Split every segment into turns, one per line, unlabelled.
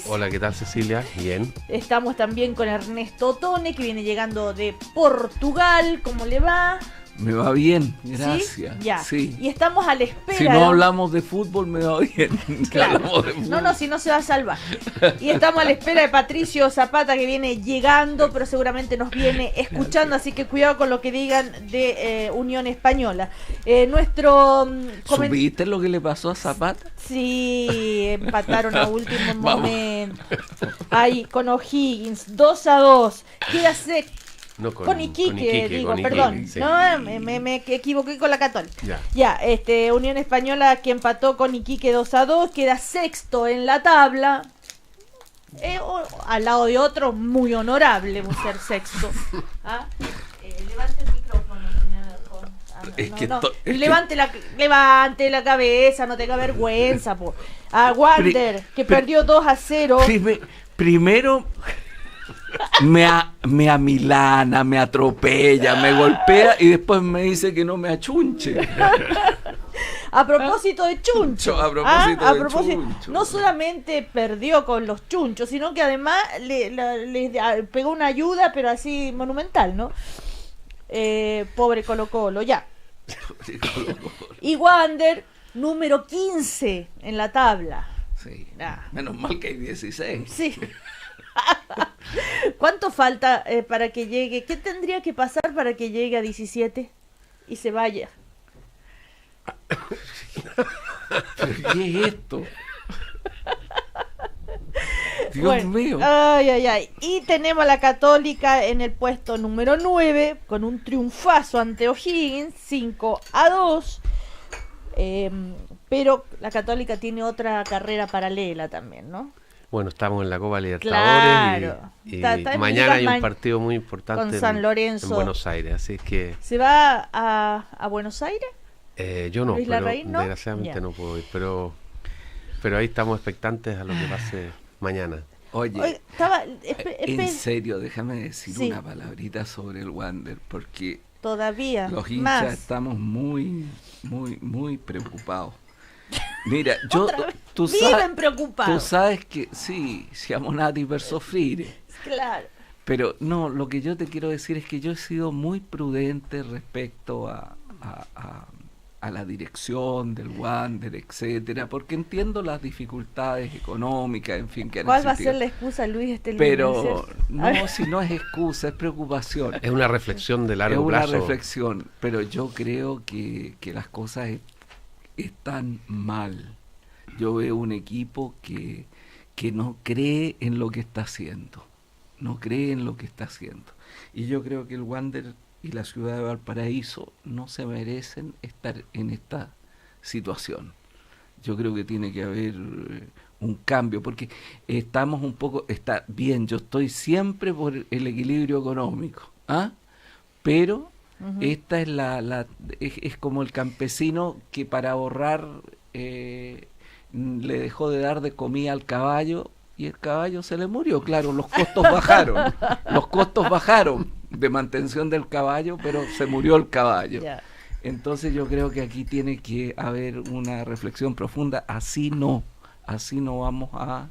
Hola, ¿qué tal, Cecilia? Bien.
Estamos también con Ernesto Tone, que viene llegando de Portugal. ¿Cómo le va?
Me va bien,
¿Sí?
gracias.
Ya.
Sí.
Y estamos a la espera.
Si no hablamos de fútbol, me va bien.
Claro.
Hablamos de fútbol.
No, si no se va a salvar. Y estamos a la espera de Patricio Zapata, que viene llegando, pero seguramente nos viene escuchando, así que cuidado con lo que digan de Unión Española.
¿Supiste lo que le pasó a Zapata?
Sí, empataron a último momento. Ahí, con O'Higgins, 2-2. Queda
No,
con Iquique,
con
perdón.
Iquique, sí.
No, me equivoqué con la Católica.
Ya.
Unión Española, que empató con Iquique 2-2, queda sexto en la tabla. Al lado de otro, muy honorable ser sexto. Levante el micrófono, señor. Levante la cabeza, no tenga vergüenza. A Wander, que perdió 2-0.
Primero me amilana, me atropella, me golpea y después me dice que no me achunche.
A propósito de chuncho.
A propósito de chuncho.
No solamente perdió con los chunchos, sino que además le pegó una ayuda, pero así monumental, ¿no? Pobre Colo-Colo, ya. Y Wander, número 15 en la tabla.
Sí. Menos mal que hay 16.
Sí. ¿Cuánto falta para que llegue? ¿Qué tendría que pasar para que llegue a 17 y se vaya?
¿Pero qué es esto? Dios mío.
Ay. Y tenemos a la Católica en el puesto número 9 con un triunfazo ante O'Higgins, 5-2. Pero la Católica tiene otra carrera paralela también, ¿no?
Bueno, estamos en la Copa Libertadores.
Claro.
Y mañana hay un partido muy importante
con San Lorenzo
en Buenos Aires, así es que...
¿Se va a Buenos Aires?
Yo no,
Luis
pero
Larraín, ¿no?
desgraciadamente
Ya.
no puedo ir, pero ahí estamos expectantes a lo que pase mañana.
Oye, en
en
serio, déjame decir
Sí.
una palabrita sobre el Wander, porque
Todavía
los hinchas
más.
estamos muy preocupados. Mira, tú
Viven preocupados.
sabes que sí, siamo nati per soffrire.
Claro.
Pero no, lo que yo te quiero decir es que yo he sido muy prudente respecto a la dirección del Wander, etcétera, porque entiendo las dificultades económicas, en fin, que han
¿Cuál va a
existido.
ser la excusa, Luis, este lunes?
Pero
A ver.
no, si no es excusa, es preocupación.
Es una reflexión de largo
Es una
plazo.
reflexión, pero yo creo que las cosas están mal. Yo veo un equipo que no cree en lo que está haciendo. No cree en lo que está haciendo. Y yo creo que el Wander y la ciudad de Valparaíso no se merecen estar en esta situación. Yo creo que tiene que haber un cambio, porque estamos un poco, está bien, yo estoy siempre por el equilibrio económico, pero esta es es como el campesino que para ahorrar le dejó de dar de comida al caballo y el caballo se le murió. Claro, los costos bajaron de mantención del caballo, pero se murió el caballo.
Ya.
Entonces yo creo que aquí tiene que haber una reflexión profunda. Así no vamos a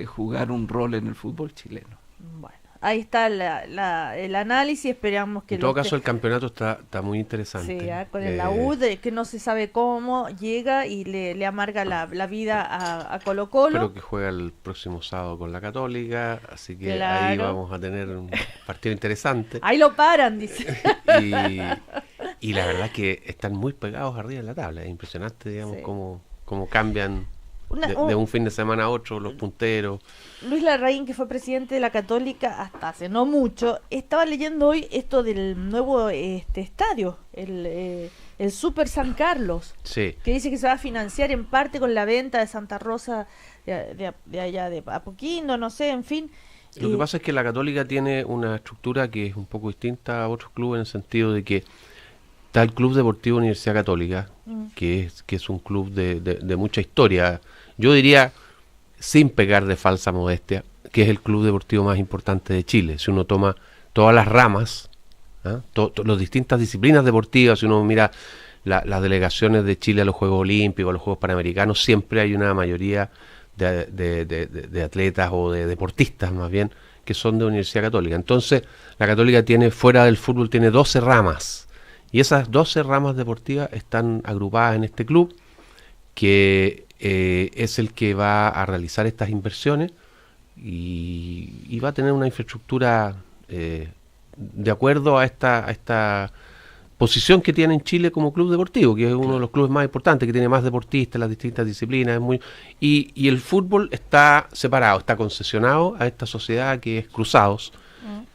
jugar un rol en el fútbol chileno.
Bueno, ahí está el análisis. Esperamos que
En todo caso, el campeonato está muy interesante.
Sí, con el laúd, que no se sabe cómo llega y le amarga la vida a Colo-Colo.
Pero que juega el próximo sábado con la Católica, así que
Claro.
ahí vamos a tener un partido interesante.
Ahí lo paran, dice.
Y la verdad que están muy pegados arriba en la tabla. Es impresionante, digamos,
Sí.
cómo cambian de un fin de semana a otro los punteros.
Luis Larraín, que fue presidente de la Católica hasta hace no mucho, estaba leyendo hoy esto del nuevo estadio, el Super San Carlos,
Sí.
que dice que se va a financiar en parte con la venta de Santa Rosa de allá de Apoquindo, no sé, en fin.
Lo que pasa es que la Católica tiene una estructura que es un poco distinta a otros clubes en el sentido de que está el Club Deportivo Universidad Católica, que es un club de mucha historia. Yo diría, sin pegar de falsa modestia, que es el club deportivo más importante de Chile. Si uno toma todas las ramas, las distintas disciplinas deportivas, si uno mira las delegaciones de Chile a los Juegos Olímpicos, a los Juegos Panamericanos, siempre hay una mayoría de atletas o de deportistas más bien, que son de Universidad Católica. Entonces, la Católica tiene, fuera del fútbol, tiene 12 ramas. Y esas 12 ramas deportivas están agrupadas en este club, que es el que va a realizar estas inversiones y va a tener una infraestructura de acuerdo a esta posición que tiene en Chile como club deportivo, que es uno de los clubes más importantes, que tiene más deportistas en las distintas disciplinas. Y el fútbol está separado, está concesionado a esta sociedad que es Cruzados,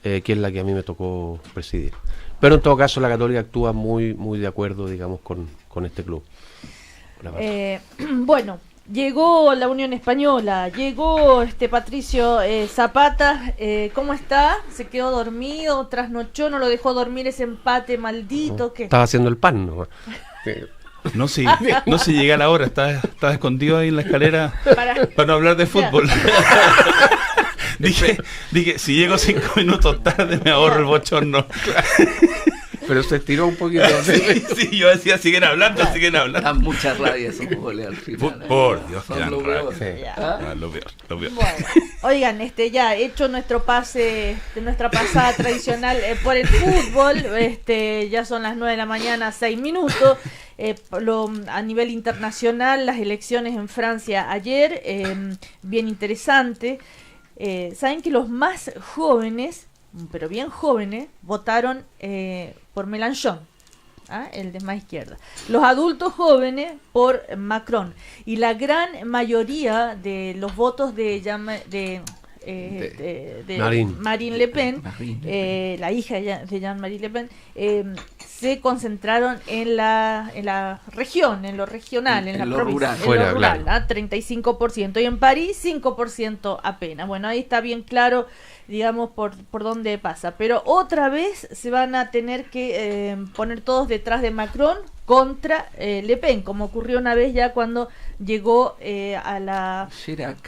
que es la que a mí me tocó presidir. Pero en todo caso la Católica actúa muy de acuerdo, digamos, con este club.
Bueno, llegó la Unión Española, llegó Patricio Zapata, ¿cómo está? ¿Se quedó dormido? ¿Trasnochó? ¿No lo dejó dormir ese empate maldito? ¿Qué?
Estaba haciendo el pan, ¿no?
No sé llega la hora, estaba escondido ahí en la escalera para no hablar de fútbol. Dije, si llego 5 minutos tarde me ahorro el bochorno.
Pero se estiró un poquito.
Sí, yo decía, siguen hablando.
Dan mucha rabia esos goles al final.
Por Dios, que dan
lo
rabia.
peor.
Lo peor.
Bueno, oigan, ya hecho nuestro pase de nuestra pasada tradicional por el fútbol, ya son las 9 de la mañana, 6 minutos. A nivel internacional, las elecciones en Francia ayer, bien interesante. Saben que los más jóvenes, pero bien jóvenes, votaron por Mélenchon, el de más izquierda. Los adultos jóvenes por Macron. Y la gran mayoría de los votos de Marine Le Pen, la hija de Jean-Marie Le Pen, se concentraron en la región, en lo regional, en la provincia, en lo rural, 35%, y en París 5% apenas. Bueno, ahí está bien claro, digamos, por dónde pasa. Pero otra vez se van a tener que poner todos detrás de Macron contra Le Pen, como ocurrió una vez ya cuando llegó a la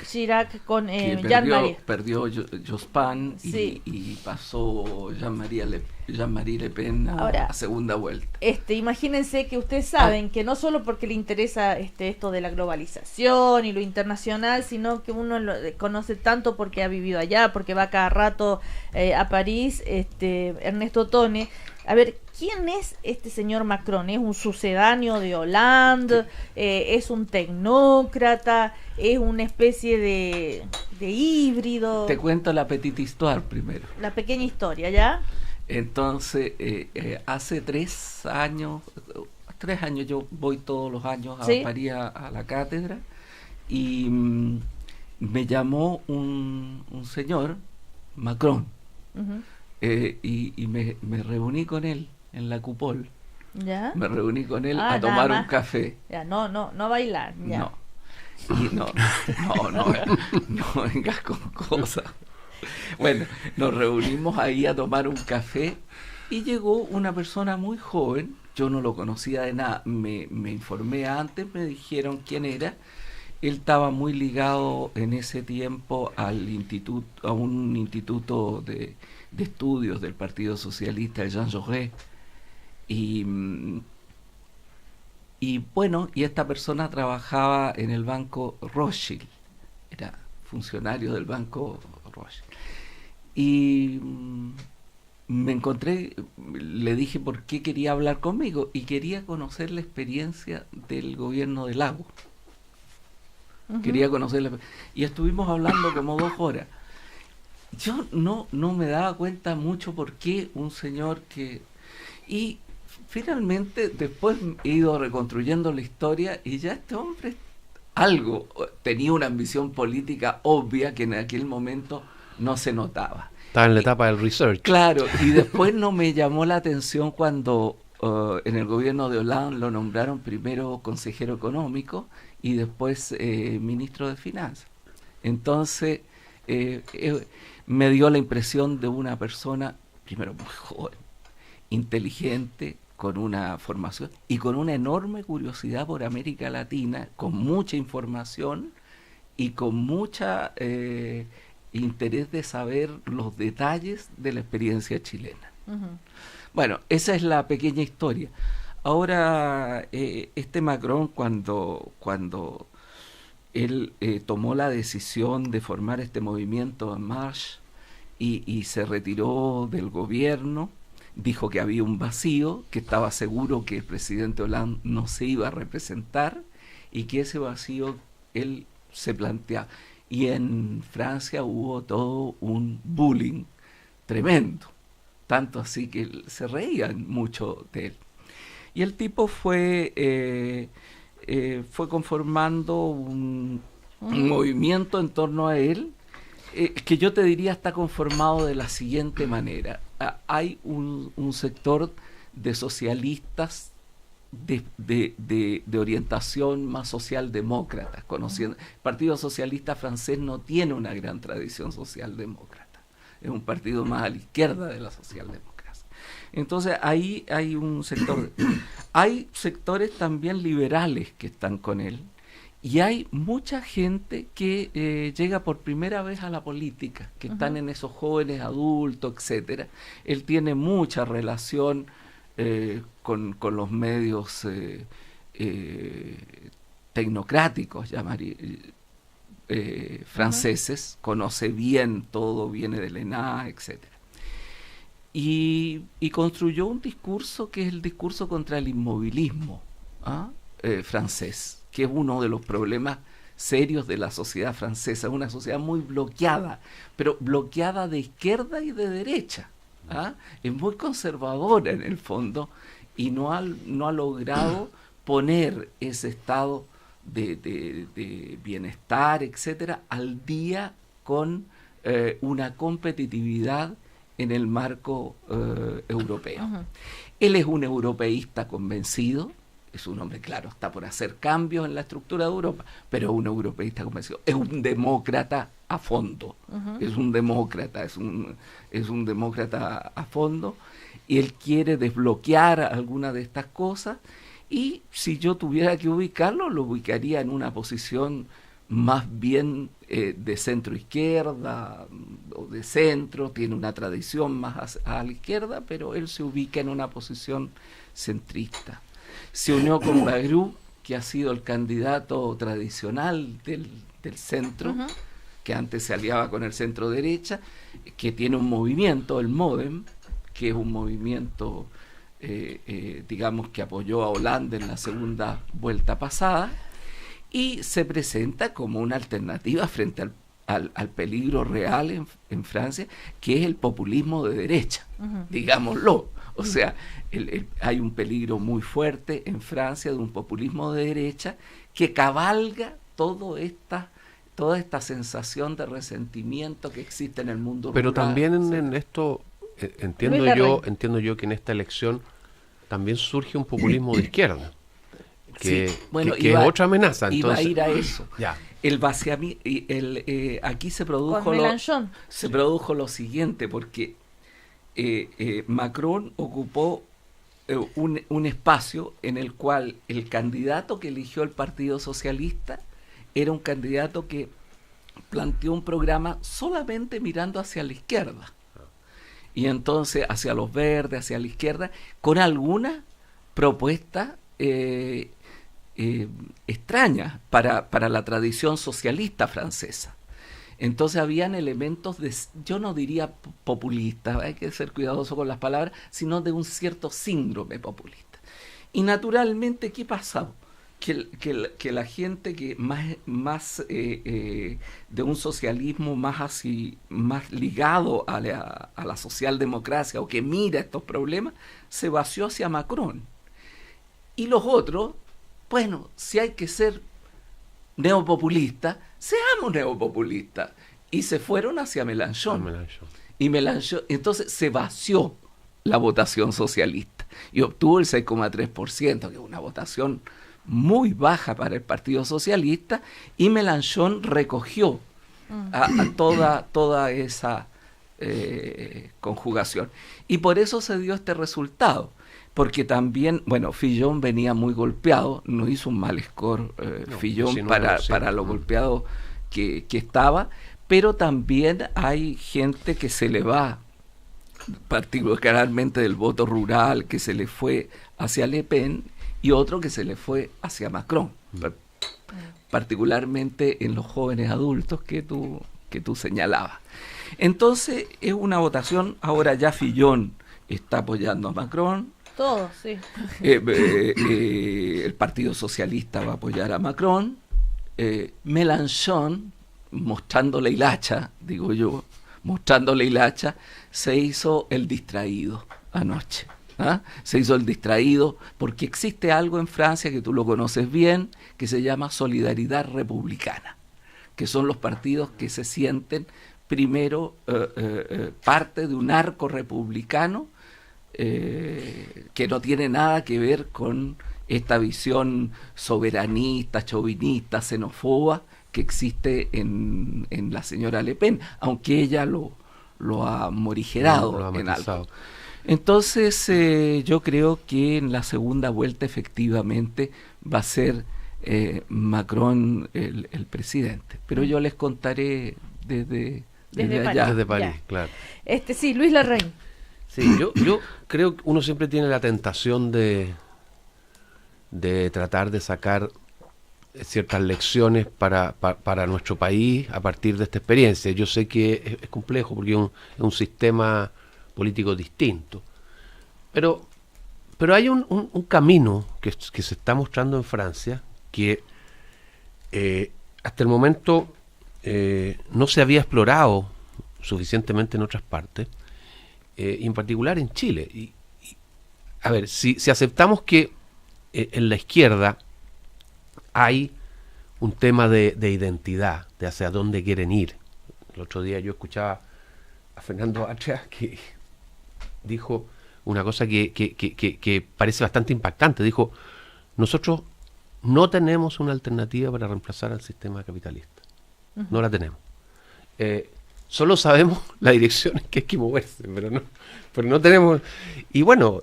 Chirac con Jean-Marie.
Perdió Jospin
sí.
y pasó Jean-Marie Le Pen a segunda vuelta.
Imagínense que ustedes saben que no solo porque le interesa esto de la globalización y lo internacional, sino que uno lo conoce tanto porque ha vivido allá, porque va cada rato a París, Ernesto Tone. A ver, ¿quién es este señor Macron? ¿Es un sucedáneo de Hollande? ¿Es un tecnócrata? ¿Es una especie de híbrido?
Te cuento la petite histoire primero.
La pequeña historia, ¿ya?
Entonces, hace 3 años yo voy todos los años a París a la cátedra y me llamó un señor, Macron, y me reuní con él en la Cupol.
¿Ya?
Me reuní con él a tomar un café.
Ya, no bailar. Ya.
No. Y no vengas con cosas. Bueno, nos reunimos ahí a tomar un café y llegó una persona muy joven. Yo no lo conocía de nada, me informé antes, me dijeron quién era. Él estaba muy ligado en ese tiempo a un instituto de estudios del Partido Socialista, el Jean Jaurès. Y bueno, y esta persona trabajaba en el Banco Rothschild, era funcionario del Banco Rothschild. Y me encontré, le dije por qué quería hablar conmigo, y quería conocer la experiencia del gobierno de Lagos. Quería conocerla, y estuvimos hablando como 2 horas. Yo no me daba cuenta mucho por qué un señor que... Y finalmente después he ido reconstruyendo la historia, y ya este hombre tenía una ambición política obvia que en aquel momento no se notaba.
Estaba en la etapa del research.
Claro, y después no me llamó la atención cuando en el gobierno de Hollande lo nombraron primero consejero económico y después ministro de Finanzas. Entonces me dio la impresión de una persona, primero muy joven, inteligente, con una formación y con una enorme curiosidad por América Latina, con mucha información y con mucha interés de saber los detalles de la experiencia chilena. Bueno, esa es la pequeña historia. Ahora, Macron, cuando él tomó la decisión de formar este movimiento En Marche y se retiró del gobierno. Dijo que había un vacío, que estaba seguro que el presidente Hollande no se iba a representar y que ese vacío él se planteaba. Y en Francia hubo todo un bullying tremendo, tanto así que se reían mucho de él. Y el tipo fue conformando un movimiento en torno a él, que yo te diría está conformado de la siguiente manera. Hay un sector de socialistas de orientación más socialdemócrata, conociendo. El Partido Socialista francés no tiene una gran tradición socialdemócrata, es un partido más a la izquierda de la socialdemocracia. Entonces ahí hay un sector, hay sectores también liberales que están con él, y hay mucha gente que llega por primera vez a la política, que están en esos jóvenes adultos, etcétera. Él tiene mucha relación con los medios tecnocráticos, franceses, conoce bien todo, viene del ENA, etcétera. Y construyó un discurso que es el discurso contra el inmovilismo francés, que es uno de los problemas serios de la sociedad francesa, una sociedad muy bloqueada, pero bloqueada de izquierda y de derecha. Es muy conservadora en el fondo y no ha logrado poner ese estado de bienestar, etcétera, al día con una competitividad en el marco europeo. Él es un europeísta convencido, es un hombre, claro, está por hacer cambios en la estructura de Europa, pero es un europeísta convencido, es un demócrata a fondo, es un demócrata, es un demócrata a fondo, y él quiere desbloquear alguna de estas cosas, y si yo tuviera que ubicarlo, lo ubicaría en una posición más bien de centro izquierda o de centro, tiene una tradición más a la izquierda, pero él se ubica en una posición centrista. Se unió con Bayrou, que ha sido el candidato tradicional del centro, que antes se aliaba con el centro derecha, que tiene un movimiento, el MoDem, que es un movimiento, digamos, que apoyó a Hollande en la segunda vuelta pasada, y se presenta como una alternativa frente al peligro real en Francia, que es el populismo de derecha, digámoslo. O sea, hay un peligro muy fuerte en Francia de un populismo de derecha que cabalga toda esta sensación de resentimiento que existe en el mundo
pero
rural.
También en esto entiendo yo que en esta elección también surge un populismo de izquierda, que es otra amenaza. Entonces,
iba a ir a eso.
Ya.
El vaciamiento, aquí se produjo lo siguiente, porque Macron ocupó un espacio en el cual el candidato que eligió el Partido Socialista era un candidato que planteó un programa solamente mirando hacia la izquierda, y entonces hacia los verdes, hacia la izquierda, con alguna propuesta extraña para la tradición socialista francesa. Entonces habían elementos yo no diría populistas, hay que ser cuidadoso con las palabras, sino de un cierto síndrome populista. Y naturalmente, ¿qué pasaba? Que la gente que más de un socialismo más ligado a la socialdemocracia, o que mira estos problemas, se vació hacia Macron. Y los otros, bueno, si hay que ser neopopulista, seamos neopopulistas, y se fueron hacia Mélenchon. Y Mélenchon, entonces se vació la votación socialista y obtuvo el 6,3%, que es una votación muy baja para el Partido Socialista, y Mélenchon recogió a toda esa conjugación, y por eso se dio este resultado. Porque también, bueno, Fillon venía muy golpeado, no hizo un mal score Fillon para lo golpeado que estaba, pero también hay gente que se le va, particularmente del voto rural, que se le fue hacia Le Pen, y otro que se le fue hacia Macron, particularmente en los jóvenes adultos que tú señalabas. Entonces es una votación, ahora ya Fillon está apoyando a Macron.
Todos, sí.
El Partido Socialista va a apoyar a Macron. Mélenchon, mostrando la hilacha, digo yo, se hizo el distraído anoche. Se hizo el distraído porque existe algo en Francia que tú lo conoces bien, que se llama solidaridad republicana, que son los partidos que se sienten primero parte de un arco republicano que no tiene nada que ver con esta visión soberanista, chauvinista, xenófoba que existe en la señora Le Pen, aunque ella lo ha morigerado en algo. Entonces yo creo que en la segunda vuelta efectivamente va a ser Macron el presidente, pero yo les contaré desde allá.
Desde París, claro.
Sí, Luis Larraín.
Sí, yo creo que uno siempre tiene la tentación de tratar de sacar ciertas lecciones para nuestro país a partir de esta experiencia. Yo sé que es complejo porque es un sistema político distinto, pero hay un camino que se está mostrando en Francia que hasta el momento no se había explorado suficientemente en otras partes, y en particular en Chile. Y a ver, si aceptamos que en la izquierda hay un tema de identidad, de hacia dónde quieren ir. El otro día yo escuchaba a Fernando Atria que dijo una cosa que parece bastante impactante. Dijo: nosotros no tenemos una alternativa para reemplazar al sistema capitalista. No la tenemos. Solo sabemos la dirección en que hay que moverse, pero no tenemos. Y bueno,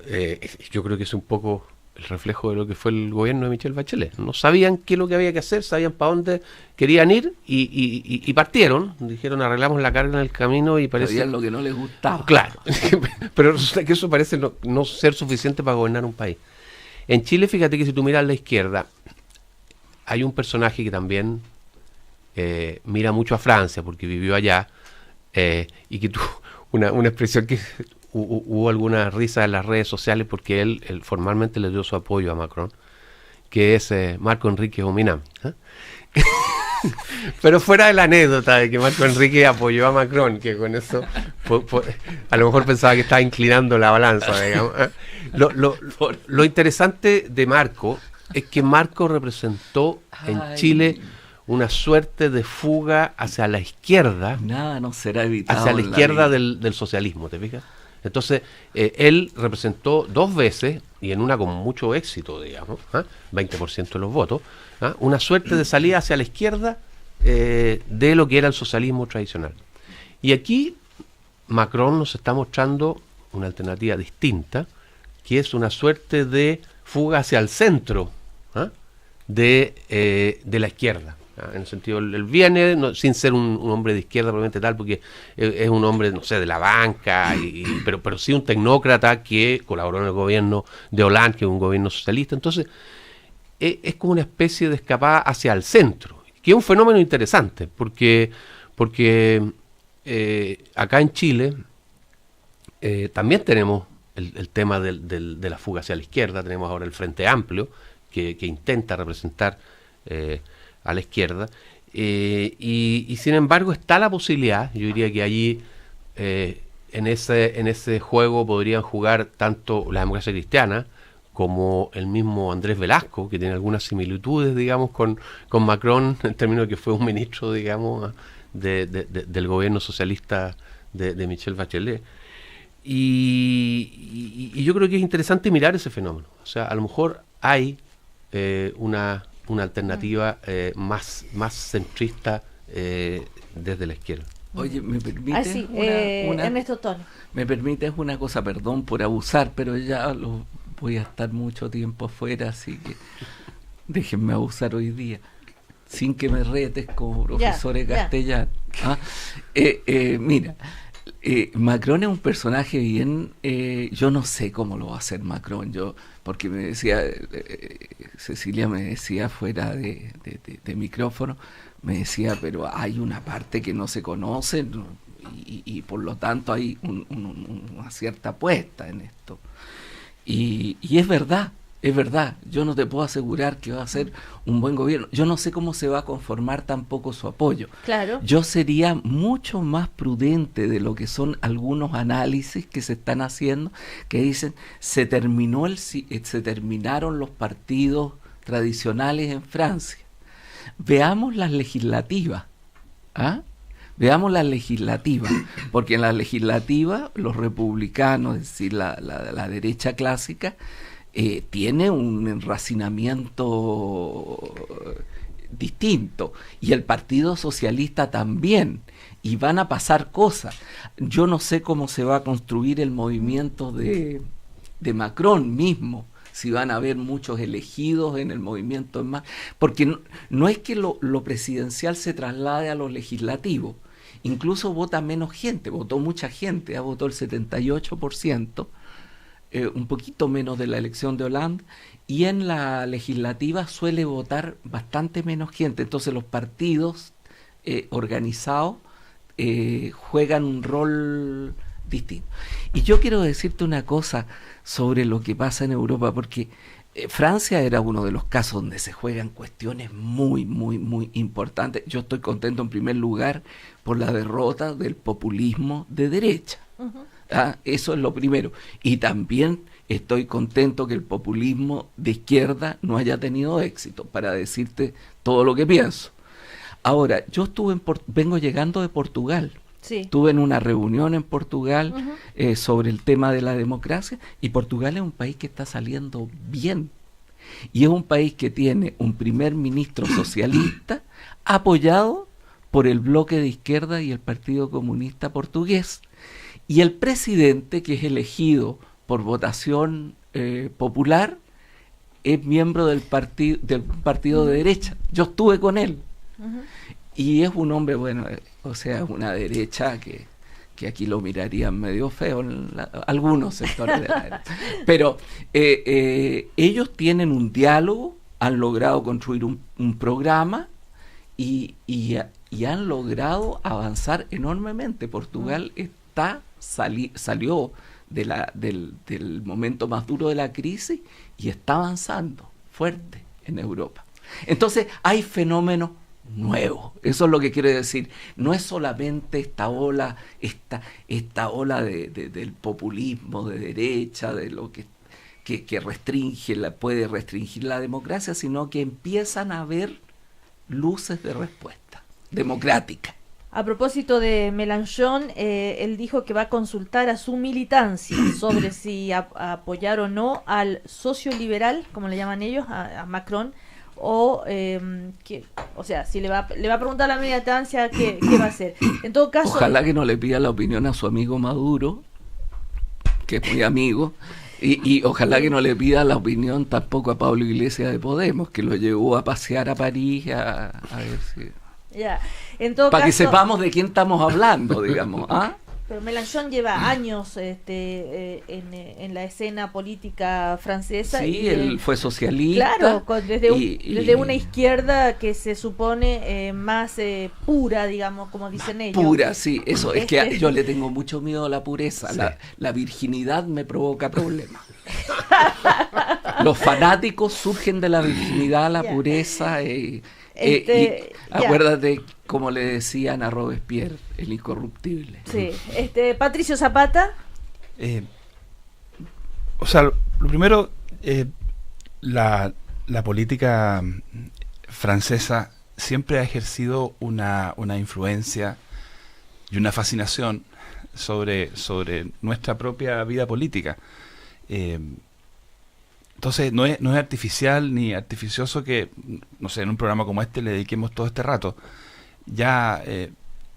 yo creo que es un poco el reflejo de lo que fue el gobierno de Michelle Bachelet. No sabían qué es lo que había que hacer, sabían para dónde querían ir y partieron. Dijeron: arreglamos la carga en el camino, y parece...
Sabían lo que no les gustaba.
Claro, pero resulta que eso parece no ser suficiente para gobernar un país. En Chile, fíjate que si tú miras a la izquierda, hay un personaje que también mira mucho a Francia porque vivió allá, y que tuvo una expresión que hubo alguna risa en las redes sociales porque él formalmente le dio su apoyo a Macron, que es Marco Enrique Ominami. Pero fuera de la anécdota de que Marco Enrique apoyó a Macron, que con eso a lo mejor pensaba que estaba inclinando la balanza, digamos. Lo interesante de Marco es que Marco representó en Chile una suerte de fuga hacia la izquierda.
Nada no será evitado.
Hacia la izquierda del socialismo, ¿te fijas? Entonces, él representó 2 veces, y en una con mucho éxito, digamos, 20% de los votos, una suerte de salida hacia la izquierda de lo que era el socialismo tradicional. Y aquí Macron nos está mostrando una alternativa distinta, que es una suerte de fuga hacia el centro de la izquierda. En el sentido, él viene sin ser un hombre de izquierda probablemente tal, porque es un hombre, no sé, de la banca, pero sí un tecnócrata que colaboró en el gobierno de Hollande, que es un gobierno socialista. Entonces es como una especie de escapada hacia el centro, que es un fenómeno interesante, porque acá en Chile también tenemos el tema de la fuga hacia la izquierda. Tenemos ahora el Frente Amplio, que intenta representar a la izquierda, y sin embargo está la posibilidad, yo diría que allí en ese juego podrían jugar tanto la democracia cristiana como el mismo Andrés Velasco, que tiene algunas similitudes, digamos, con Macron, en términos de que fue un ministro, digamos, del gobierno socialista de Michelle Bachelet. Y yo creo que es interesante mirar ese fenómeno. O sea, a lo mejor hay una alternativa más centrista desde la izquierda.
Oye, ¿me permites
Ernesto Toni?
¿Me permites una cosa? Perdón por abusar, pero ya voy a estar mucho tiempo afuera, así que déjenme abusar hoy día, sin que me retes como profesor de castellano. Mira, Macron es un personaje bien... yo no sé cómo lo va a hacer Macron, porque me decía, Cecilia me decía fuera de micrófono, me decía, pero hay una parte que no se conoce, ¿no? Y por lo tanto hay una cierta apuesta en esto. Y es verdad. Yo no te puedo asegurar que va a ser un buen gobierno. Yo no sé cómo se va a conformar tampoco su apoyo.
Claro.
Yo sería mucho más prudente de lo que son algunos análisis que se están haciendo, que dicen se terminaron los partidos tradicionales en Francia. Veamos las legislativas. Veamos las legislativas, porque en las legislativas los republicanos, es decir, la derecha clásica, tiene un enracinamiento distinto, y el Partido Socialista también, y van a pasar cosas. Yo no sé cómo se va a construir el movimiento de Macron mismo, si van a haber muchos elegidos en el movimiento más, porque no es que lo presidencial se traslade a lo legislativo. Incluso vota menos gente, votó mucha gente, votó el 78%, un poquito menos de la elección de Hollande, y en la legislativa suele votar bastante menos gente. Entonces los partidos organizados juegan un rol distinto. Y yo quiero decirte una cosa sobre lo que pasa en Europa, porque Francia era uno de los casos donde se juegan cuestiones muy, muy, muy importantes. Yo estoy contento en primer lugar por la derrota del populismo de derecha. Uh-huh. Eso es lo primero. Y también estoy contento que el populismo de izquierda no haya tenido éxito, para decirte todo lo que pienso. Ahora, yo vengo llegando de Portugal. Sí. Estuve en una reunión en Portugal uh-huh. Sobre el tema de la democracia, y Portugal es un país que está saliendo bien, y es un país que tiene un primer ministro socialista apoyado por el bloque de izquierda y el Partido Comunista Portugués, y el presidente, que es elegido por votación popular, es miembro del partido de derecha. Yo estuve con él. Uh-huh. Y es un hombre, bueno, o sea, una derecha que aquí lo mirarían medio feo en algunos sectores de la derecha. Pero ellos tienen un diálogo, han logrado construir un programa y han logrado avanzar enormemente. Portugal salió del momento más duro de la crisis y está avanzando fuerte en Europa. Entonces hay fenómenos nuevo, eso es lo que quiero decir. No es solamente esta ola del populismo de derecha, de lo que puede restringir la democracia, sino que empiezan a haber luces de respuesta democrática.
A propósito de Mélenchon, él dijo que va a consultar a su militancia sobre si apoyar o no al socioliberal, como le llaman ellos, a Macron, o sea, si le va a preguntar a la militancia qué va a hacer. En todo caso,
ojalá que no le pida la opinión a su amigo Maduro, que es muy amigo, y ojalá que no le pida la opinión tampoco a Pablo Iglesias de Podemos, que lo llevó a pasear a París a ver si...
Ya. En todo
para
caso,
que sepamos de quién estamos hablando, digamos.
Pero Mélenchon lleva años en la escena política francesa.
Sí, y él fue socialista.
Claro, desde una izquierda que se supone más pura, digamos, como dicen ellos.
Pura, sí, eso. Es que yo le tengo mucho miedo a la pureza. Sí. La virginidad me provoca problemas. Los fanáticos surgen de la virginidad a la pureza. Y acuérdate como le decían a Robespierre, el incorruptible.
Sí. Patricio Zapata.
O sea, lo primero, la política francesa siempre ha ejercido una influencia y una fascinación sobre nuestra propia vida política. Entonces no es artificial ni artificioso que, no sé, en un programa como este le dediquemos todo este rato. Ya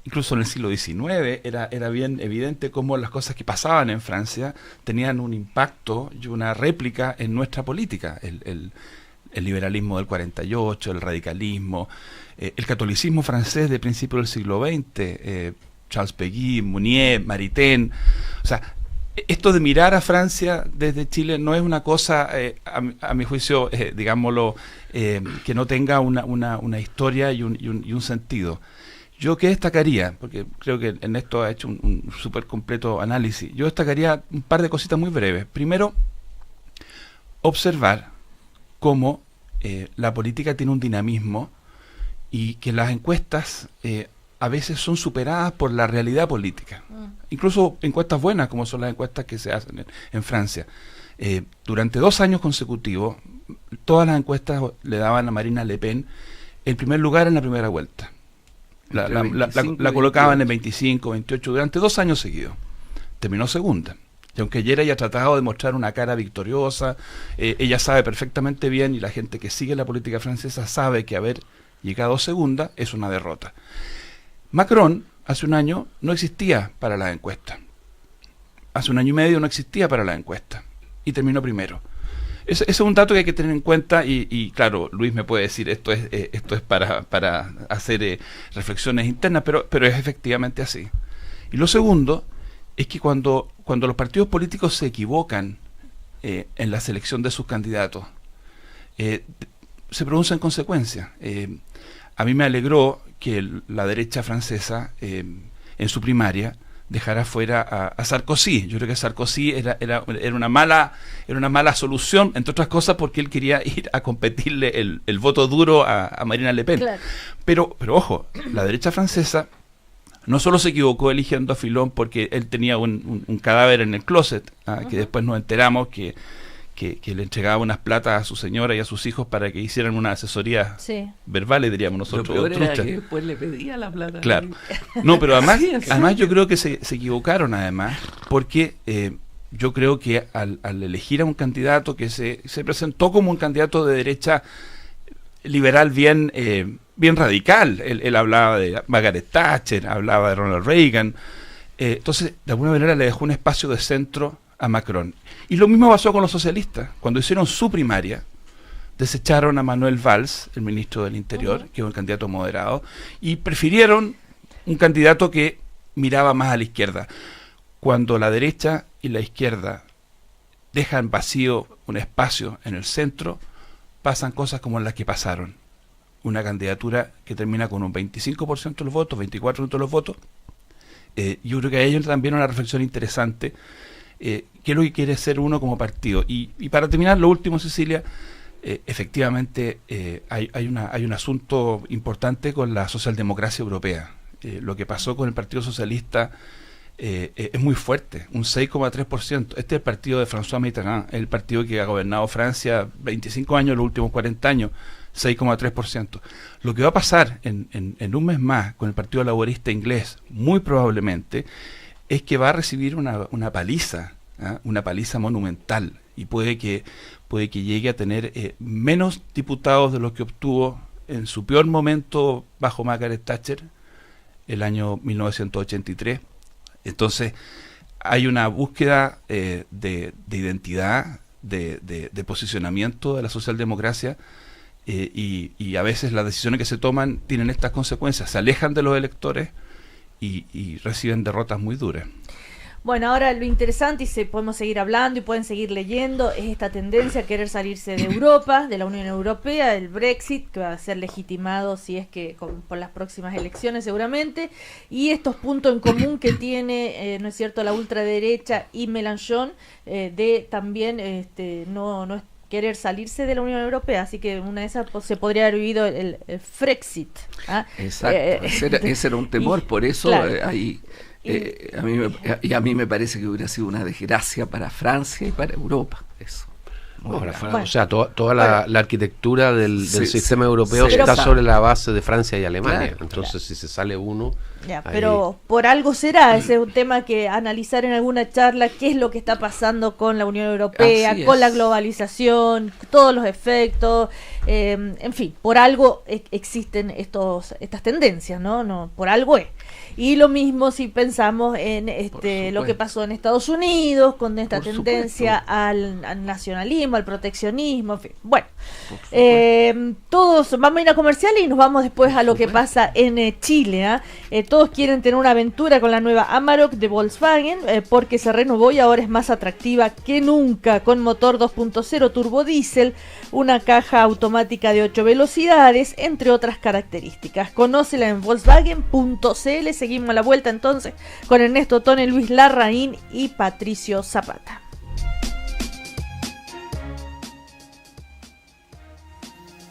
incluso en el siglo XIX era bien evidente cómo las cosas que pasaban en Francia tenían un impacto y una réplica en nuestra política. El liberalismo del 48, el radicalismo, el catolicismo francés de principios del siglo XX, Charles Péguy, Mounier, Maritain. O sea, esto de mirar a Francia desde Chile no es una cosa, a mi juicio, digámoslo, que no tenga una historia y un sentido. Yo que destacaría, porque creo que Ernesto ha hecho un súper completo análisis, yo destacaría un par de cositas muy breves. Primero, observar cómo la política tiene un dinamismo y que las encuestas a veces son superadas por la realidad política. Incluso encuestas buenas, como son las encuestas que se hacen en Francia. Durante 2 años consecutivos, todas las encuestas le daban a Marine Le Pen el primer lugar en la primera vuelta. La colocaban en 25, 28, durante 2 años seguidos. Terminó segunda. Y aunque ayer haya tratado de mostrar una cara victoriosa, ella sabe perfectamente bien, y la gente que sigue la política francesa sabe que haber llegado segunda es una derrota. Macron, hace un año, no existía para las encuestas. Hace 1 año y medio no existía para las encuestas. Y terminó primero. Ese es un dato que hay que tener en cuenta y claro, Luis me puede decir esto es para hacer reflexiones internas, pero es efectivamente así. Y lo segundo es que cuando los partidos políticos se equivocan en la selección de sus candidatos, se producen consecuencias. A mí me alegró que la derecha francesa en su primaria dejara fuera a Sarkozy. Yo creo que Sarkozy era una mala solución, entre otras cosas porque él quería ir a competirle el voto duro a Marine Le Pen.
Claro.
Pero ojo, la derecha francesa no solo se equivocó eligiendo a Fillon porque él tenía un cadáver en el closet, que después nos enteramos que le entregaba unas platas a su señora y a sus hijos para que hicieran una asesoría verbal, diríamos nosotros.
Lo peor era que después le pedía la plata.
Claro. No, pero además yo creo que se equivocaron además, porque yo creo que al elegir a un candidato que se presentó como un candidato de derecha liberal bien radical, él hablaba de Margaret Thatcher, hablaba de Ronald Reagan, entonces de alguna manera le dejó un espacio de centro a Macron. Y lo mismo pasó con los socialistas. Cuando hicieron su primaria, desecharon a Manuel Valls, el ministro del Interior, que es un candidato moderado, y prefirieron un candidato que miraba más a la izquierda. Cuando la derecha y la izquierda dejan vacío un espacio en el centro, pasan cosas como las que pasaron. Una candidatura que termina con un 25% de los votos, 24% de los votos. Yo creo que hay también una reflexión interesante. ¿Qué es lo que quiere ser uno como partido? Y para terminar, lo último, Cecilia, efectivamente hay un asunto importante con la socialdemocracia europea. Lo que pasó con el Partido Socialista es muy fuerte, un 6,3%. Este es el partido de François Mitterrand, el partido que ha gobernado Francia 25 años, los últimos 40 años, 6,3%. Lo que va a pasar en un mes más con el Partido Laborista inglés, muy probablemente, es que va a recibir una paliza, una paliza monumental, y puede que llegue a tener menos diputados de los que obtuvo en su peor momento bajo Margaret Thatcher, el año 1983. Entonces hay una búsqueda de identidad, de posicionamiento de la socialdemocracia, y a veces las decisiones que se toman tienen estas consecuencias, se alejan de los electores y reciben derrotas muy duras.
Bueno, ahora lo interesante, y podemos seguir hablando y pueden seguir leyendo, es esta tendencia a querer salirse de Europa, de la Unión Europea, el Brexit, que va a ser legitimado si es que por las próximas elecciones seguramente, y estos puntos en común que tiene, ¿no es cierto?, la ultraderecha y Mélenchon, de también no querer salirse de la Unión Europea, así que una de esas se podría haber vivido el Frexit.
Exacto, ese era un temor, por eso claro. A mí me parece que hubiera sido una desgracia para Francia y para Europa, eso.
Bueno, o sea, toda la arquitectura del sistema europeo está sobre la base de Francia y Alemania. Claro, entonces, si se sale uno...
Pero por algo será, ese es un tema que analizar en alguna charla, qué es lo que está pasando con la Unión Europea, con la globalización, todos los efectos, en fin, por algo existen estas tendencias, ¿no? Por algo es. Y lo mismo si pensamos en lo que pasó en Estados Unidos con esta tendencia al nacionalismo, al proteccionismo, en fin. Bueno, todos vamos a ir a comerciales y nos vamos después a lo que pasa en Chile. Todos quieren tener una aventura con la nueva Amarok de Volkswagen porque se renovó y ahora es más atractiva que nunca, con motor 2.0 turbodiesel, una caja automática de 8 velocidades, entre otras características. Conócela en Volkswagen.cl. Seguimos a la vuelta entonces con Ernesto Tone, Luis Larraín y Patricio Zapata.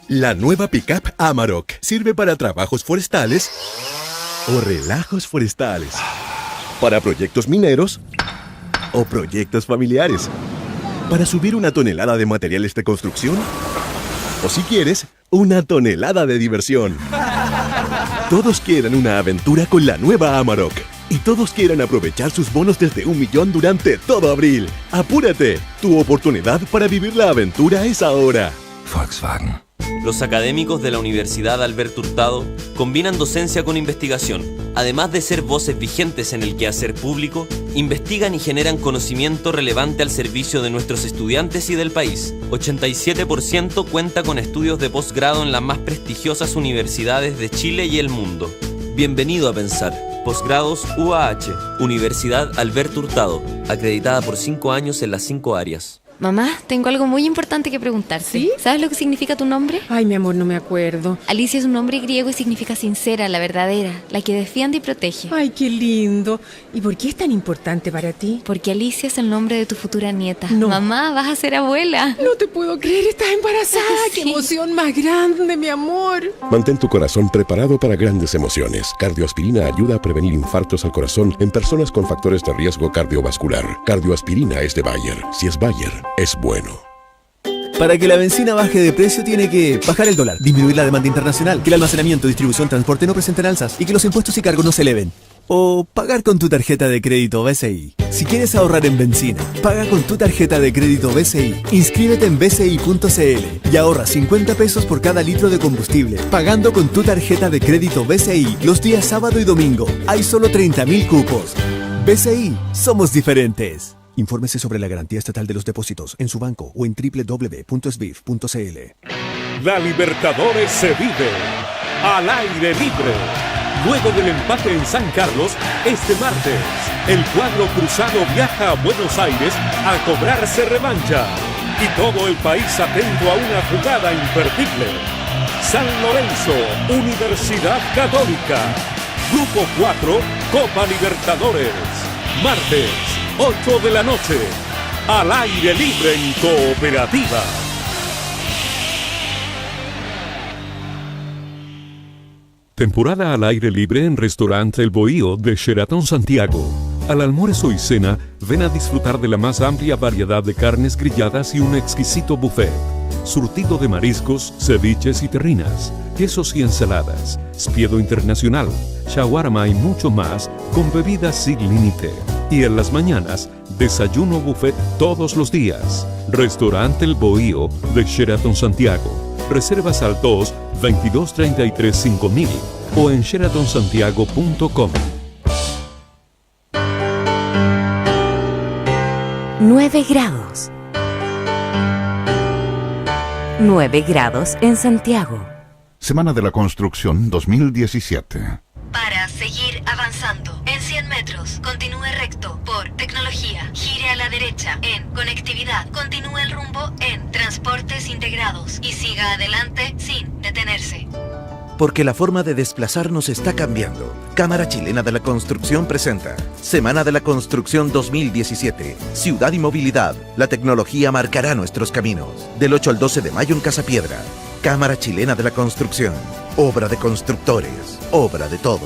La nueva pickup Amarok sirve para trabajos forestales o relajos forestales, para proyectos mineros o proyectos familiares, para subir 1 tonelada de materiales de construcción o, si quieres, 1 tonelada de diversión. Todos quieren una aventura con la nueva Amarok y todos quieren aprovechar sus bonos desde 1 millón durante todo abril. ¡Apúrate! Tu oportunidad para vivir la aventura es ahora.
Volkswagen. Los académicos de la Universidad Alberto Hurtado combinan docencia con investigación. Además de ser voces vigentes en el quehacer público, investigan y generan conocimiento relevante al servicio de nuestros estudiantes y del país. 87% cuenta con estudios de posgrado en las más prestigiosas universidades de Chile y el mundo. Bienvenido a Pensar. Posgrados UAH, Universidad Alberto Hurtado, acreditada por 5 años en las 5 áreas.
Mamá, tengo algo muy importante que preguntarte.
¿Sí?
¿Sabes lo que significa tu nombre?
Ay, mi amor, no me acuerdo.
Alicia es un nombre griego y significa sincera, la verdadera, la que defiende y protege.
Ay, qué lindo. ¿Y por qué es tan importante para ti?
Porque Alicia es el nombre de tu futura nieta.
No.
Mamá, vas a ser abuela.
No te puedo creer, estás embarazada.
Sí.
¡Qué emoción más grande, mi amor!
Mantén tu corazón preparado para grandes emociones. Cardioaspirina ayuda a prevenir infartos al corazón en personas con factores de riesgo cardiovascular. Cardioaspirina es de Bayer. Si es Bayer, es bueno.
Para que la benzina baje de precio tiene que bajar el dólar, disminuir la demanda internacional, que el almacenamiento, distribución, transporte no presenten alzas y que los impuestos y cargos no se eleven. O pagar con tu tarjeta de crédito BCI. Si quieres ahorrar en benzina, paga con tu tarjeta de crédito BCI. Inscríbete en bci.cl y ahorra 50 pesos por cada litro de combustible, pagando con tu tarjeta de crédito BCI los días sábado y domingo. Hay solo 30.000 cupos. BCI, somos diferentes. Infórmese sobre la garantía estatal de los depósitos en su banco o en www.sbif.cl.
La Libertadores se vive al aire libre. Luego del empate en San Carlos, este martes, el cuadro cruzado viaja a Buenos Aires a cobrarse revancha. Y todo el país atento a una jugada imperdible. San Lorenzo, Universidad Católica. Grupo 4, Copa Libertadores. Martes, 8 de la noche, al aire libre en Cooperativa.
Temporada al aire libre en Restaurante El Bohío de Sheraton Santiago. Al almuerzo y cena, ven a disfrutar de la más amplia variedad de carnes grilladas y un exquisito buffet. Surtido de mariscos, ceviches y terrinas, quesos y ensaladas, spiedo internacional, shawarma y mucho más, con bebidas sin límite. Y en las mañanas, desayuno buffet todos los días. Restaurante El Bohío de Sheraton Santiago. Reservas al 2-2233-5000 o en sheratonsantiago.com.
9 grados. 9 grados en Santiago.
Semana de la Construcción 2017.
Para seguir avanzando, en 100 metros, continúe recto por tecnología, gire a la derecha en conectividad, continúe el rumbo en transportes integrados y siga adelante sin detenerse.
Porque la forma de desplazarnos está cambiando. Cámara Chilena de la Construcción presenta Semana de la Construcción 2017. Ciudad y movilidad. La tecnología marcará nuestros caminos. Del 8 al 12 de mayo en Casa Piedra. Cámara Chilena de la Construcción. Obra de constructores. Obra de todos.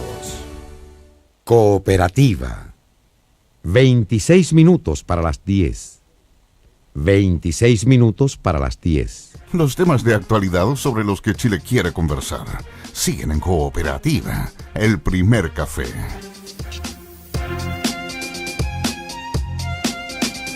Cooperativa. 26 minutos para las 10. 26 minutos para las 10.
Los temas de actualidad sobre los que Chile quiere conversar siguen en Cooperativa, el primer café.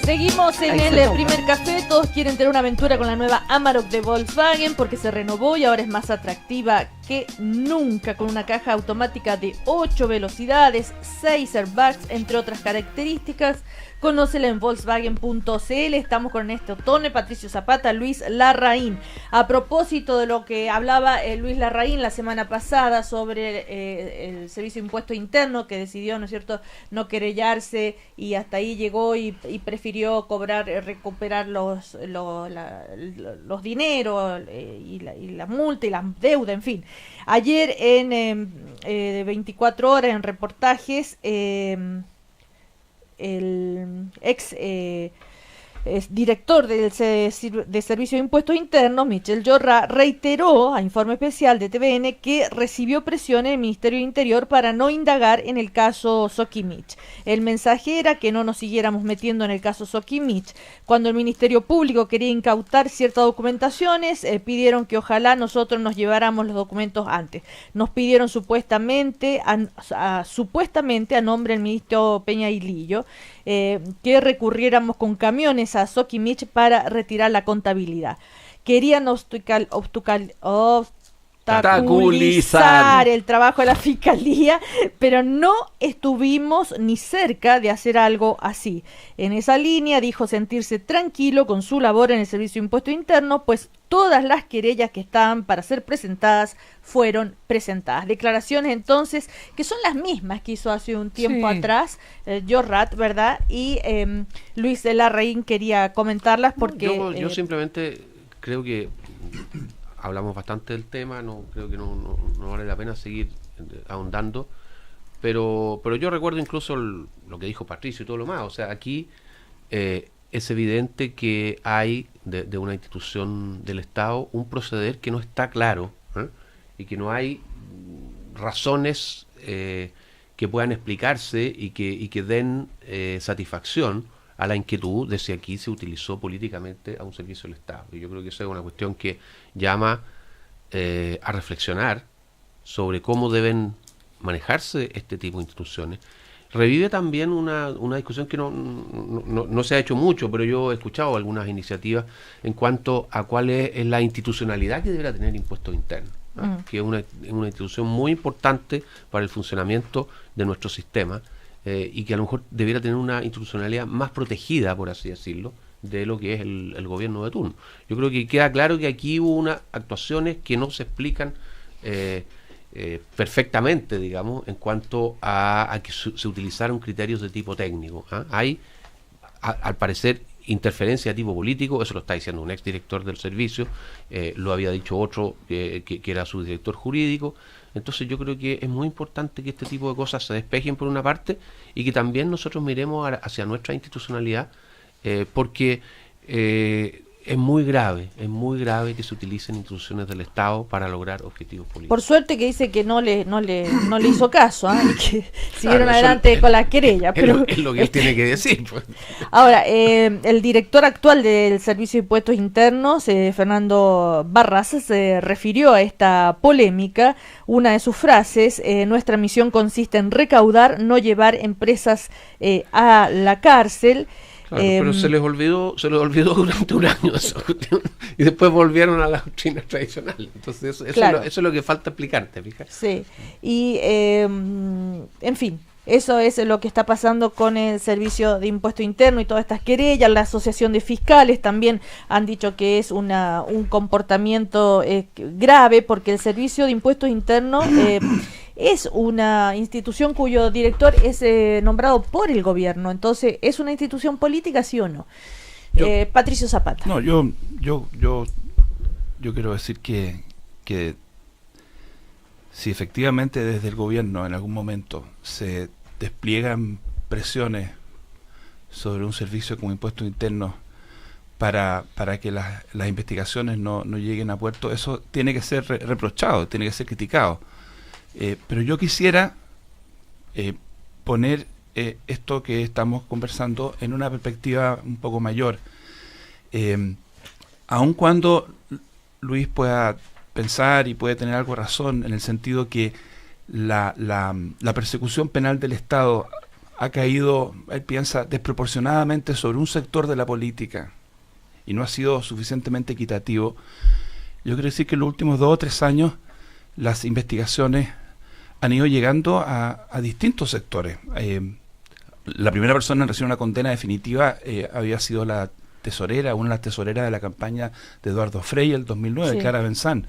Seguimos en el primer café. Todos quieren tener una aventura con la nueva Amarok de Volkswagen porque se renovó y ahora es más atractiva que nunca, con una caja automática de 8 velocidades, 6 airbags, entre otras características. Conócela en Volkswagen.cl. Estamos con Ernesto Tone, Patricio Zapata, Luis Larraín. A propósito de lo que hablaba Luis Larraín la semana pasada sobre el Servicio de Impuesto Interno, que decidió, ¿no es cierto?, no querellarse y hasta ahí llegó y prefirió recuperar los dineros y la multa y la deuda, en fin. Ayer en 24 horas en reportajes, el ex director de Servicio de Impuestos Internos, Michel Jorra, reiteró a Informe Especial de TVN que recibió presión en el Ministerio del Interior para no indagar en el caso Soquimich. El mensaje era que no nos siguiéramos metiendo en el caso Soquimich. Cuando el Ministerio Público quería incautar ciertas documentaciones, pidieron que ojalá nosotros nos lleváramos los documentos antes. Nos pidieron supuestamente a nombre del ministro Peña Ilillo que recurriéramos con camiones a Soquimich para retirar la contabilidad. Querían obstaculizar el trabajo de la Fiscalía, pero no estuvimos ni cerca de hacer algo así. En esa línea dijo sentirse tranquilo con su labor en el Servicio de Impuesto Interno, pues todas las querellas que estaban para ser presentadas fueron presentadas. Declaraciones entonces que son las mismas que hizo hace un tiempo atrás Jorrat, ¿verdad? Y Luis Larraín quería comentarlas porque...
Yo simplemente creo que hablamos bastante del tema, creo que no vale la pena seguir ahondando, pero yo recuerdo incluso lo que dijo Patricio y todo lo más. O sea, aquí es evidente que hay de una institución del Estado un proceder que no está claro, y que no hay razones que puedan explicarse y que den satisfacción a la inquietud de si aquí se utilizó políticamente a un servicio del Estado. Y yo creo que eso es una cuestión que llama a reflexionar sobre cómo deben manejarse este tipo de instituciones. Revive también una discusión que no se ha hecho mucho, pero yo he escuchado algunas iniciativas en cuanto a cuál es la institucionalidad que deberá tener Impuestos Internos, que es una institución muy importante para el funcionamiento de nuestro sistema, y que a lo mejor debiera tener una institucionalidad más protegida, por así decirlo, de lo que es el gobierno de turno. Yo creo que queda claro que aquí hubo unas actuaciones que no se explican perfectamente, digamos, en cuanto a que se utilizaron criterios de tipo técnico. Hay, al parecer, interferencia de tipo político. Eso lo está diciendo un exdirector del servicio, lo había dicho otro que era su director jurídico. Entonces yo creo que es muy importante que este tipo de cosas se despejen por una parte y que también nosotros miremos hacia nuestra institucionalidad, porque es muy grave que se utilicen instituciones del Estado para lograr objetivos políticos.
Por suerte que dice que no le hizo caso, y que siguieron adelante con la querella. Pero
es lo que él tiene que decir, pues.
Ahora, el director actual del Servicio de Impuestos Internos, Fernando Barras, se refirió a esta polémica. Una de sus frases: nuestra misión consiste en recaudar, no llevar empresas a la cárcel.
Claro, pero se les olvidó durante un año eso, y después volvieron a la doctrina tradicional. Entonces eso es lo que falta explicarte, fíjate.
Sí, y en fin, eso es lo que está pasando con el Servicio de Impuesto Interno y todas estas querellas. La Asociación de Fiscales también han dicho que es un comportamiento grave, porque el Servicio de Impuestos Internos es una institución cuyo director es nombrado por el gobierno. Entonces, ¿es una institución política, sí o no? Patricio Zapata.
No, yo quiero decir que si efectivamente desde el gobierno en algún momento se despliegan presiones sobre un servicio como Impuestos Internos para que las investigaciones no lleguen a puerto, eso tiene que ser reprochado, tiene que ser criticado. Pero yo quisiera poner esto que estamos conversando en una perspectiva un poco mayor. Aun cuando Luis pueda pensar y puede tener algo de razón en el sentido que la persecución penal del Estado ha caído, él piensa, desproporcionadamente sobre un sector de la política y no ha sido suficientemente equitativo, yo quiero decir que en los últimos 2 o 3 años las investigaciones han ido llegando a distintos sectores. La primera persona en recibir una condena definitiva había sido una de las tesoreras de la campaña de Eduardo Frei el 2009, sí. Clara Benzán.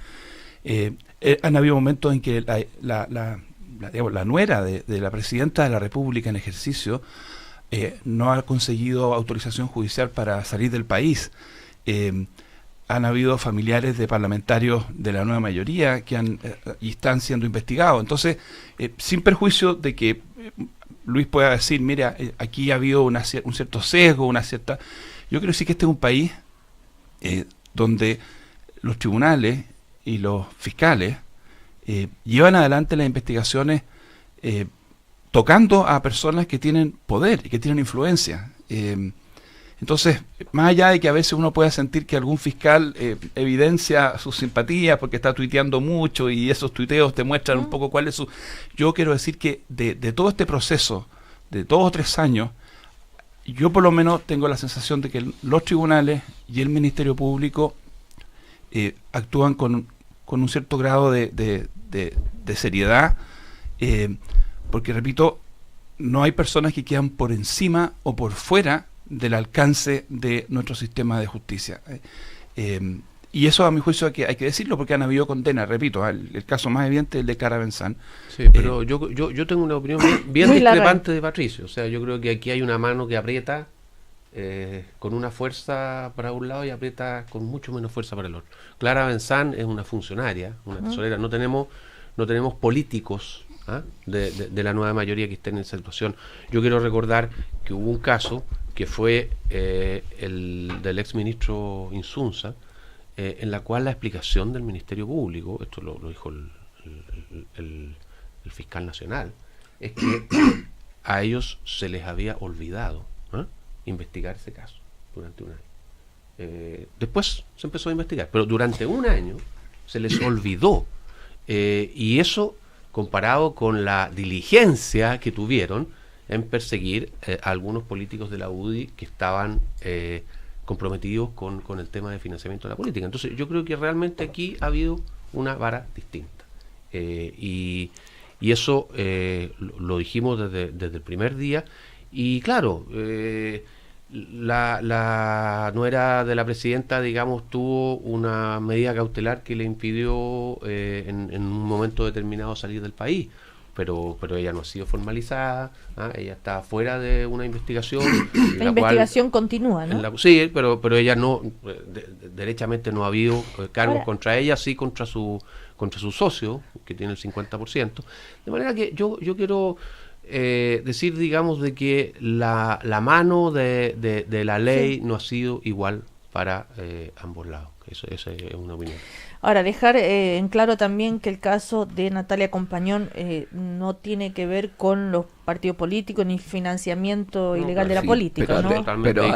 Han habido momentos en que la nuera de la presidenta de la República en ejercicio no ha conseguido autorización judicial para salir del país. Han habido familiares de parlamentarios de la nueva mayoría que y están siendo investigados. Entonces, sin perjuicio de que Luis pueda decir, mira, aquí ha habido un cierto sesgo, una cierta... Yo creo sí que este es un país donde los tribunales y los fiscales llevan adelante las investigaciones tocando a personas que tienen poder y que tienen influencia. Entonces, más allá de que a veces uno pueda sentir que algún fiscal evidencia sus simpatías porque está tuiteando mucho y esos tuiteos te muestran un poco cuál es su... Yo quiero decir que de todo este proceso, de 2 o 3 años, yo por lo menos tengo la sensación de que los tribunales y el Ministerio Público actúan con un cierto grado de seriedad, porque, repito, no hay personas que quedan por encima o por fuera del alcance de nuestro sistema de justicia. Y eso, a mi juicio, hay que decirlo, porque han habido condenas, repito, el caso más evidente es el de Clara Benzán.
Sí, pero yo tengo una opinión bien discrepante de Patricio. O sea, yo creo que aquí hay una mano que aprieta con una fuerza para un lado y aprieta con mucho menos fuerza para el otro. Clara Benzán es una funcionaria, una tesorera. No tenemos políticos de la nueva mayoría que estén en esa situación. Yo quiero recordar que hubo un caso que fue el del exministro Insunza, en la cual la explicación del Ministerio Público, esto lo dijo el fiscal nacional, es que a ellos se les había olvidado investigar ese caso durante un año. Después se empezó a investigar, pero durante un año se les olvidó, y eso comparado con la diligencia que tuvieron en perseguir a algunos políticos de la UDI que estaban comprometidos con el tema de financiamiento de la política. Entonces yo creo que realmente aquí ha habido una vara distinta, y eso lo dijimos desde el primer día. Y claro, la nuera de la presidenta, digamos, tuvo una medida cautelar que le impidió en un momento determinado salir del país, pero ella no ha sido formalizada, ella está fuera de una investigación.
La investigación continúa, ¿no?
Sí, pero ella no, derechamente no ha habido cargos contra ella, sí contra su socio, que tiene el 50%. De manera que yo quiero decir, digamos, de que la mano de la ley no ha sido igual para ambos lados. Esa es una opinión.
Ahora, dejar en claro también que el caso de Natalia Compañón no tiene que ver con los partidos políticos ni financiamiento ilegal de la política, ¿no?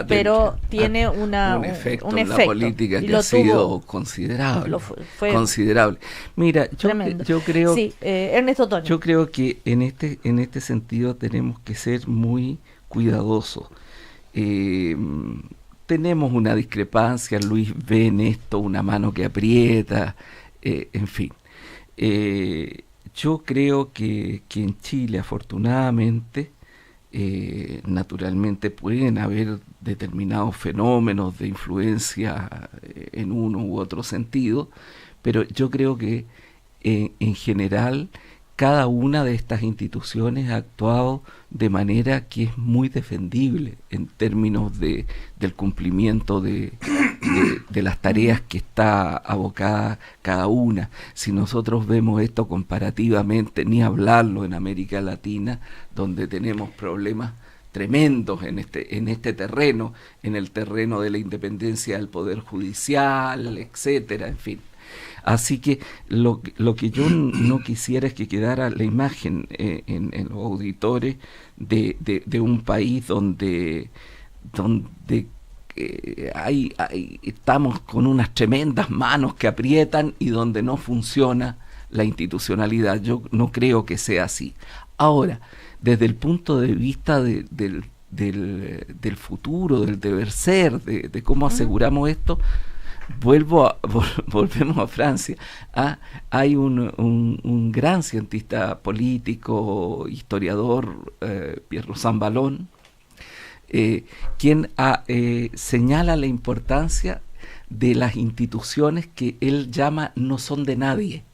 Pero tiene un efecto
en la política que ha sido considerable. Considerable. Mira, yo creo,
Ernesto Toño.
Yo creo que en este sentido tenemos que ser muy cuidadosos. Tenemos una discrepancia, Luis ve en esto una mano que aprieta, en fin. Yo creo que en Chile, afortunadamente, naturalmente pueden haber determinados fenómenos de influencia en uno u otro sentido, pero yo creo que en general cada una de estas instituciones ha actuado de manera que es muy defendible en términos del cumplimiento de las tareas que está abocada cada una. Si nosotros vemos esto comparativamente, ni hablarlo en América Latina, donde tenemos problemas tremendos en este terreno, en el terreno de la independencia del Poder Judicial, etcétera, en fin. Así que lo que yo no quisiera es que quedara la imagen en los auditores de un país donde estamos con unas tremendas manos que aprietan y donde no funciona la institucionalidad. Yo no creo que sea así. Ahora, desde el punto de vista del futuro, del deber ser, de cómo aseguramos esto, volvemos a Francia. Hay un gran cientista político, historiador, Pierre Rosan Vallon, quien señala la importancia de las instituciones que él llama no son de nadie.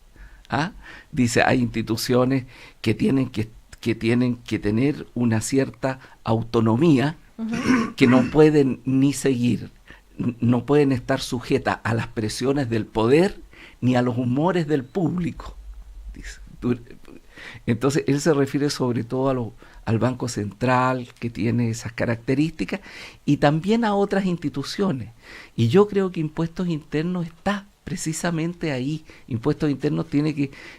Dice, hay instituciones que tienen que tener una cierta autonomía, que no pueden ni seguir, no pueden estar sujetas a las presiones del poder ni a los humores del público. Dice. Entonces él se refiere sobre todo al Banco Central, que tiene esas características, y también a otras instituciones. Y yo creo que Impuestos Internos está precisamente ahí. Impuestos Internos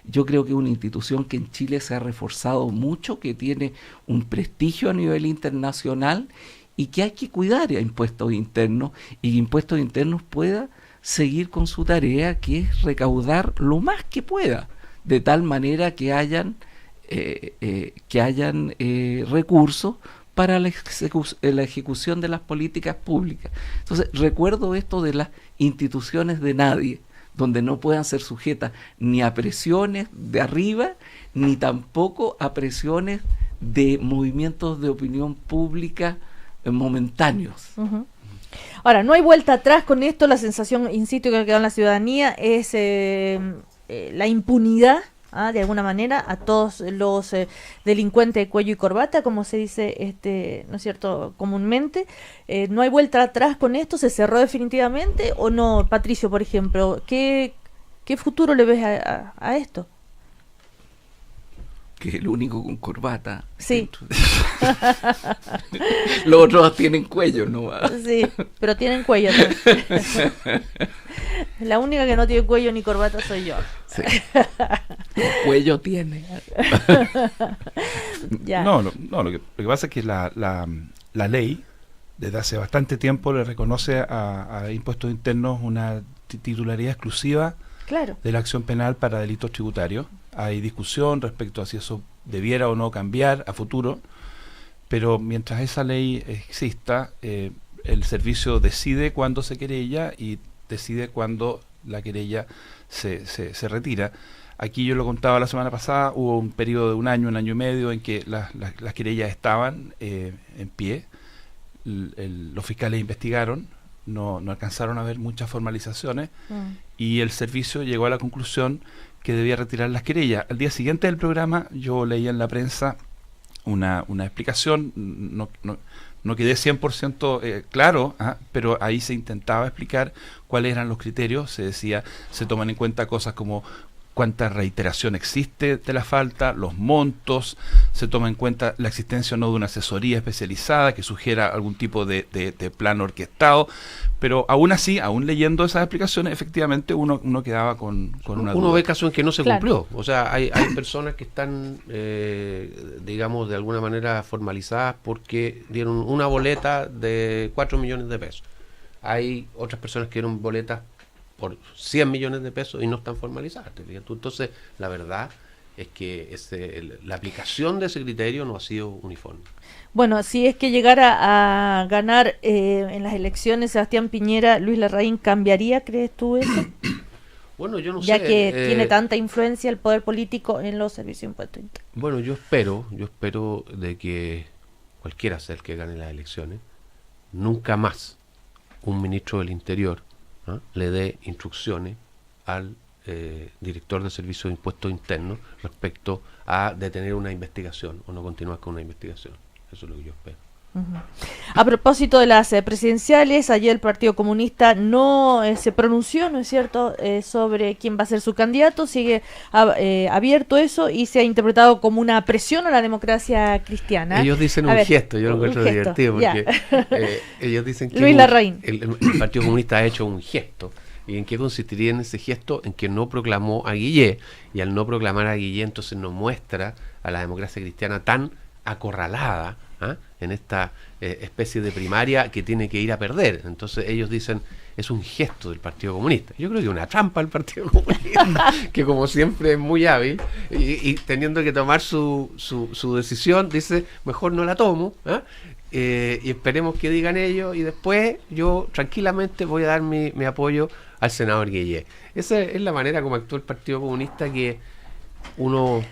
yo creo que es una institución que en Chile se ha reforzado mucho, que tiene un prestigio a nivel internacional y que hay que cuidar a Impuestos Internos, y que Impuestos Internos pueda seguir con su tarea, que es recaudar lo más que pueda, de tal manera que hayan recursos para la ejecución de las políticas públicas. Entonces, recuerdo esto de las instituciones de nadie, donde no puedan ser sujetas ni a presiones de arriba, ni tampoco a presiones de movimientos de opinión pública momentáneos.
Uh-huh. Ahora, no hay vuelta atrás con esto. La sensación, insisto, que ha quedado en la ciudadanía es la impunidad, de alguna manera, a todos los delincuentes de cuello y corbata, como se dice, ¿no es cierto?, comúnmente. ¿No hay vuelta atrás con esto? ¿Se cerró definitivamente o no? Patricio, por ejemplo, ¿qué futuro le ves a esto?
Que es el único con corbata.
Sí.
Los otros tienen cuello, ¿no?
Sí, pero tienen cuello también. La única que no tiene cuello ni corbata soy yo.
Sí. Cuello tiene.
Ya.
No, lo que pasa es que la ley desde hace bastante tiempo le reconoce a Impuestos Internos una titularidad exclusiva,
claro,
de la acción penal para delitos tributarios. Hay discusión respecto a si eso debiera o no cambiar a futuro, pero mientras esa ley exista, el servicio decide cuándo se querella y decide cuándo la querella se retira. Aquí yo lo contaba la semana pasada, hubo un periodo de un año y medio en que las querellas estaban en pie. Los fiscales investigaron, no alcanzaron a ver muchas formalizaciones, y el servicio llegó a la conclusión que debía retirar las querellas. Al día siguiente del programa yo leía en la prensa una explicación, no quedé 100% claro, pero ahí se intentaba explicar cuáles eran los criterios. Se decía, se toman en cuenta cosas como cuánta reiteración existe de la falta, los montos, se toma en cuenta la existencia o no de una asesoría especializada que sugiera algún tipo de plan orquestado, pero aún así, aún leyendo esas explicaciones, efectivamente uno quedaba con una duda.
Uno ve casos en que no se
Claro.
cumplió, o sea, hay personas que están, digamos, de alguna manera formalizadas porque dieron una boleta de 4 millones de pesos. Hay otras personas que dieron boletas por 100 millones de pesos y no están formalizadas. Entonces, la verdad es que la aplicación de ese criterio no ha sido uniforme.
Bueno, si es que llegara a ganar en las elecciones Sebastián Piñera, Luis Larraín, ¿cambiaría, crees tú eso?
Bueno, yo no
ya
sé.
que tiene tanta influencia el poder político en los servicios de impuestos internos.
Bueno, yo espero de que cualquiera sea el que gane las elecciones, nunca más un ministro del Interior le dé instrucciones al director del Servicio de Impuestos Internos respecto a detener una investigación o no continuar con una investigación. Eso es lo que yo espero.
Uh-huh. A propósito de las presidenciales, ayer el Partido Comunista no se pronunció, ¿no es cierto?, sobre quién va a ser su candidato. Sigue abierto eso y se ha interpretado como una presión a la democracia cristiana.
Ellos dicen un gesto, yo lo encuentro divertido porque ellos dicen que
Luis Larraín.
El Partido Comunista ha hecho un gesto. ¿Y en qué consistiría en ese gesto? En que no proclamó a Guillé, y al no proclamar a Guillé entonces nos muestra a la democracia cristiana tan acorralada, en esta especie de primaria que tiene que ir a perder. Entonces ellos dicen, es un gesto del Partido Comunista. Yo creo que es una trampa del Partido Comunista, que como siempre es muy hábil, y teniendo que tomar su decisión, dice, mejor no la tomo, y esperemos que digan ellos, y después yo tranquilamente voy a dar mi apoyo al senador Guillé. Esa es la manera como actúa el Partido Comunista, que uno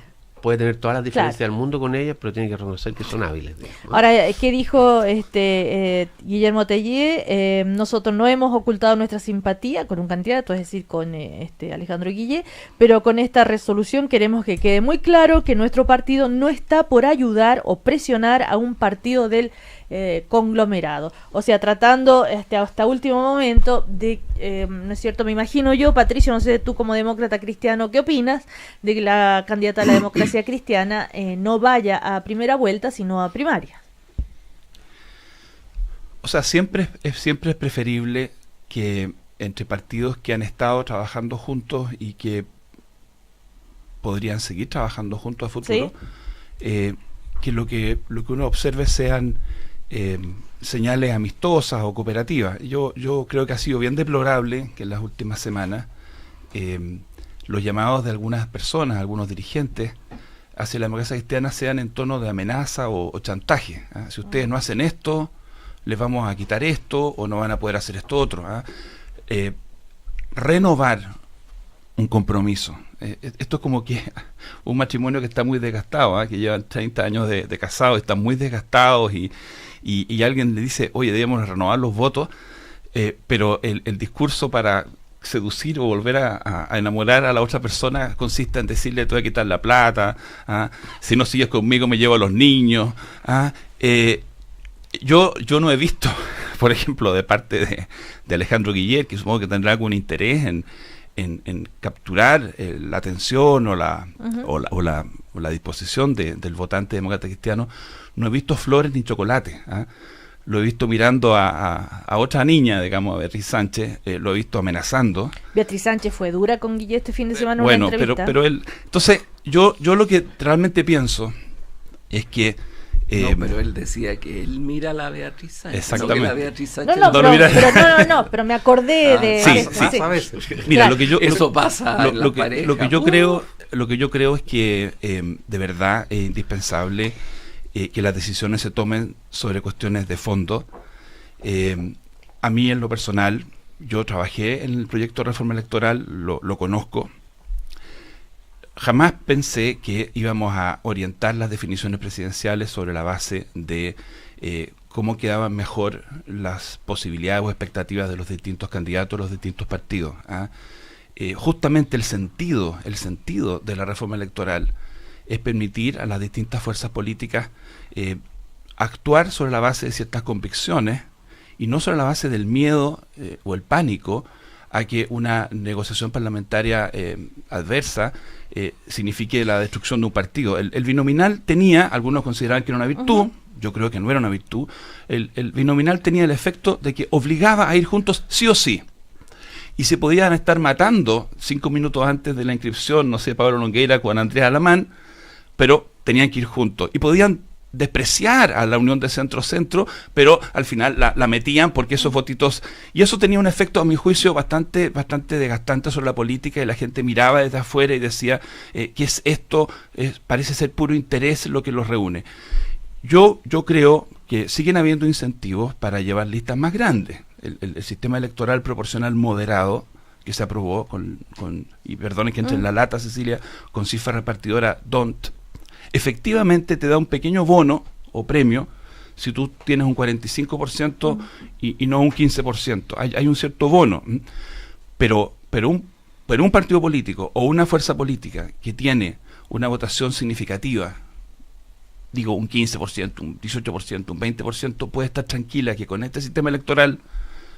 puede tener todas las diferencias del mundo con ellas, pero tiene que reconocer que son hábiles, digamos, ¿no?
Ahora, ¿qué dijo Guillermo Tellier? Nosotros no hemos ocultado nuestra simpatía con un candidato, es decir, con Alejandro Guillé, pero con esta resolución queremos que quede muy claro que nuestro partido no está por ayudar o presionar a un partido del conglomerado. O sea, tratando hasta último momento de, ¿no es cierto? Me imagino yo, Patricio, no sé tú como demócrata cristiano, ¿qué opinas de que la candidata a la democracia cristiana no vaya a primera vuelta, sino a primaria?
O sea, siempre es preferible que entre partidos que han estado trabajando juntos y que podrían seguir trabajando juntos a futuro, ¿sí? Que lo que uno observe sean señales amistosas o cooperativas. Yo creo que ha sido bien deplorable que en las últimas semanas los llamados de algunas personas, algunos dirigentes hacia la democracia cristiana sean en tono de amenaza o chantaje. Si ustedes no hacen esto, les vamos a quitar esto, o no van a poder hacer esto otro. Renovar un compromiso. Esto es como que un matrimonio que está muy desgastado, que llevan 30 años de casado, están muy desgastados, y alguien le dice, oye, debemos renovar los votos, pero el discurso para seducir o volver a enamorar a la otra persona consiste en decirle, te voy a quitar la plata, si no sigues conmigo me llevo a los niños. Yo no he visto, por ejemplo, de parte de Alejandro Guillé, que supongo que tendrá algún interés en capturar la atención o la disposición del votante demócrata cristiano, no he visto flores ni chocolate. Lo he visto mirando a otra niña, digamos, a Beatriz Sánchez, lo he visto amenazando.
Beatriz Sánchez fue dura con Guillé este fin de semana en
bueno,
una entrevista.
pero él... Entonces, yo lo que realmente pienso es que...
pero él decía que él mira a la Beatriz Sánchez.
Exactamente.
No, que la Beatriz Sánchez
pero me acordé de...
Mira,
claro.
lo que yo...
Eso pasa en las parejas.
Lo que yo creo es que de verdad es indispensable que las decisiones se tomen sobre cuestiones de fondo. A mí, en lo personal, yo trabajé en el proyecto de reforma electoral, lo conozco. Jamás pensé que íbamos a orientar las definiciones presidenciales sobre la base de cómo quedaban mejor las posibilidades o expectativas de los distintos candidatos, los distintos partidos. Justamente el sentido de la reforma electoral es permitir a las distintas fuerzas políticas actuar sobre la base de ciertas convicciones y no sobre la base del miedo o el pánico a que una negociación parlamentaria adversa signifique la destrucción de un partido. El binominal tenía, algunos consideraban que era una virtud, yo creo que no era una virtud, el binominal tenía el efecto de que obligaba a ir juntos sí o sí. Y se podían estar matando 5 minutos antes de la inscripción, no sé, Pablo Longueira con Andrés Alamán, pero tenían que ir juntos. Y podían despreciar a la unión de centro-centro, pero al final la metían porque esos votitos... Y eso tenía un efecto, a mi juicio, bastante desgastante sobre la política, y la gente miraba desde afuera y decía, ¿qué es esto? Parece ser puro interés lo que los reúne. Yo creo que siguen habiendo incentivos para llevar listas más grandes. El sistema electoral proporcional moderado que se aprobó y perdonen que entre en la lata, Cecilia, con cifra repartidora DONT, efectivamente te da un pequeño bono o premio si tú tienes un 45% y no un 15%. Hay un cierto bono, pero un partido político o una fuerza política que tiene una votación significativa, digo un 15%, un 18%, un 20%, puede estar tranquila que con este sistema electoral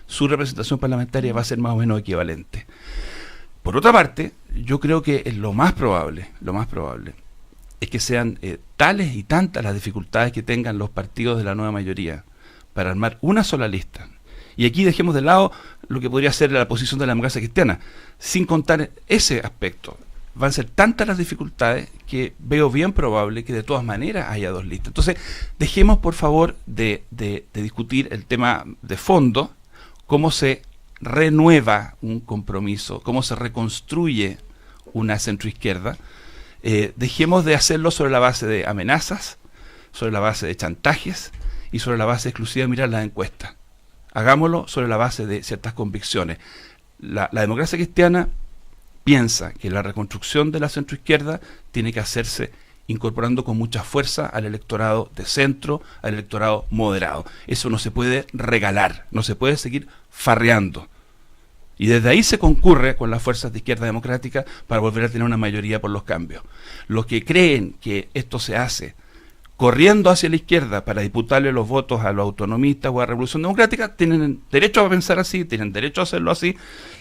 su representación parlamentaria va a ser más o menos equivalente. Por otra parte, yo creo que lo más probable es que sean tales y tantas las dificultades que tengan los partidos de la nueva mayoría para armar una sola lista. Y aquí dejemos de lado lo que podría ser la posición de la democracia cristiana, sin contar ese aspecto. van a ser tantas las dificultades que veo bien probable que de todas maneras haya 2 listas. Entonces, dejemos por favor de discutir el tema de fondo, cómo se renueva un compromiso, cómo se reconstruye una centroizquierda. Dejemos de hacerlo sobre la base de amenazas, sobre la base de chantajes y sobre la base exclusiva de mirar las encuestas. Hagámoslo sobre la base de ciertas convicciones. La democracia cristiana piensa que la reconstrucción de la centroizquierda tiene que hacerse incorporando con mucha fuerza al electorado de centro, al electorado moderado. Eso no se puede regalar, no se puede seguir farreando. Y desde ahí se concurre con las fuerzas de izquierda democrática para volver a tener una mayoría por los cambios. Los que creen que esto se hace corriendo hacia la izquierda para disputarle los votos a los autonomistas o a la Revolución Democrática tienen derecho a pensar así, tienen derecho a hacerlo así,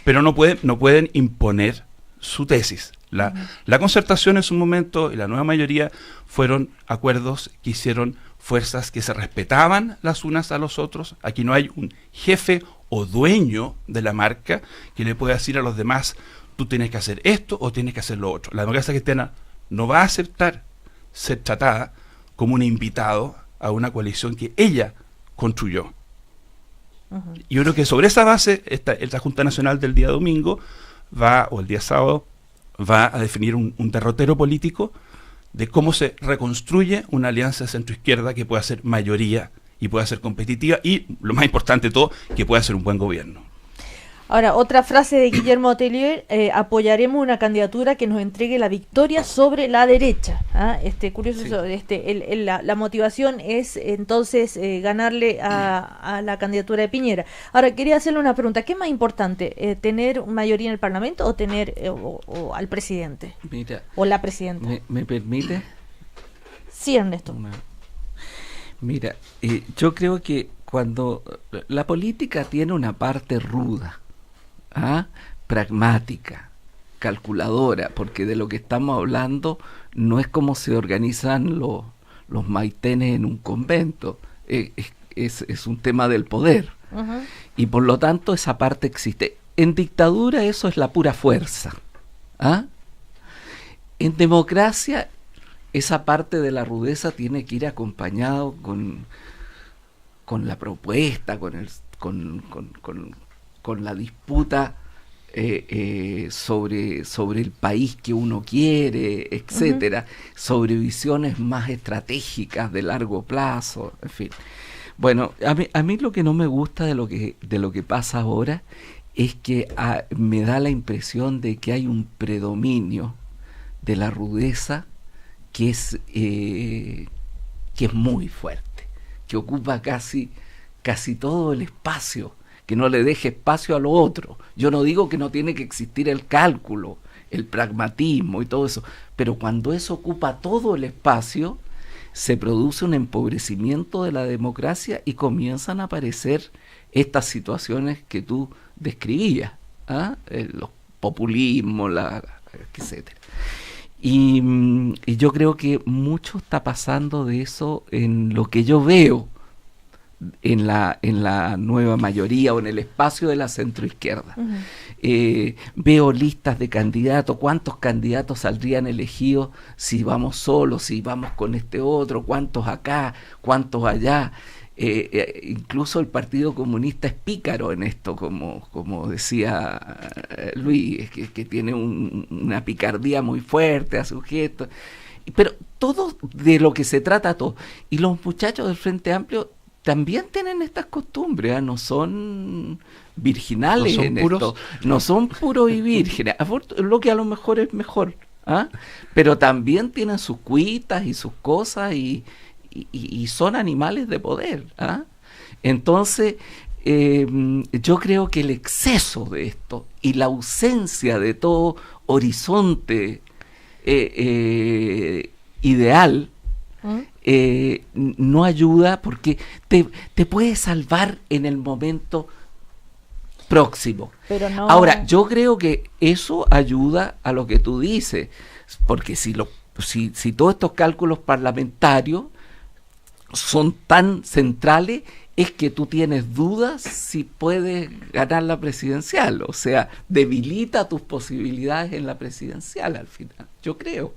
pero no pueden imponer su tesis. La concertación en su momento y la nueva mayoría fueron acuerdos que hicieron fuerzas que se respetaban las unas a los otros. Aquí no hay un jefe o dueño de la marca que le pueda decir a los demás, tú tienes que hacer esto o tienes que hacer lo otro. La democracia cristiana no va a aceptar ser tratada como un invitado a una coalición que ella construyó. Yo creo que sobre esa base esta Junta Nacional del día domingo o el día sábado va a definir un derrotero político de cómo se reconstruye una alianza de centroizquierda que pueda ser mayoría y pueda ser competitiva y, lo más importante de todo, que pueda ser un buen gobierno.
Ahora, otra frase de Guillermo Tellier, apoyaremos una candidatura que nos entregue la victoria sobre la derecha. Curioso, sí. La motivación es entonces ganarle a la candidatura de Piñera. Ahora, quería hacerle una pregunta, ¿qué es más importante? ¿Tener mayoría en el Parlamento o tener o al presidente?
Mira,
o la presidenta.
¿Me permite?
Sí, Ernesto.
Mira, yo creo que cuando la política tiene una parte ruda, pragmática, calculadora, porque de lo que estamos hablando no es como se organizan los maitenes en un convento, es un tema del poder, y por lo tanto esa parte existe. En dictadura eso es la pura fuerza, en democracia esa parte de la rudeza tiene que ir acompañado con la propuesta, con la disputa sobre el país que uno quiere, etcétera, sobre visiones más estratégicas de largo plazo, en fin. Bueno, a mí lo que no me gusta de lo que pasa ahora es que me da la impresión de que hay un predominio de la rudeza que es muy fuerte, que ocupa casi todo el espacio, que no le deje espacio a lo otro. Yo no digo que no tiene que existir el cálculo, el pragmatismo y todo eso, pero cuando eso ocupa todo el espacio, se produce un empobrecimiento de la democracia y comienzan a aparecer estas situaciones que tú describías, los populismos, etcétera. Y yo creo que mucho está pasando de eso en lo que yo veo en la nueva mayoría o en el espacio de la centroizquierda. Veo listas de candidatos, cuántos candidatos saldrían elegidos si vamos solos, si vamos con este otro, cuántos acá, cuántos allá. Incluso el Partido Comunista es pícaro en esto, como decía Luis, que tiene una picardía muy fuerte a su gesto, pero todo de lo que se trata todo. Y los muchachos del Frente Amplio también tienen estas costumbres, no son virginales, ¿no son puros? Esto, no son puros y vírgenes, lo que a lo mejor es mejor, pero también tienen sus cuitas y sus cosas y son animales de poder. Entonces yo creo que el exceso de esto y la ausencia de todo horizonte ideal no ayuda, porque te puede salvar en el momento próximo. Pero no. Ahora, yo creo que eso ayuda a lo que tú dices, porque si todos estos cálculos parlamentarios son tan centrales es que tú tienes dudas si puedes ganar la presidencial. O sea, debilita tus posibilidades en la presidencial al final, yo creo.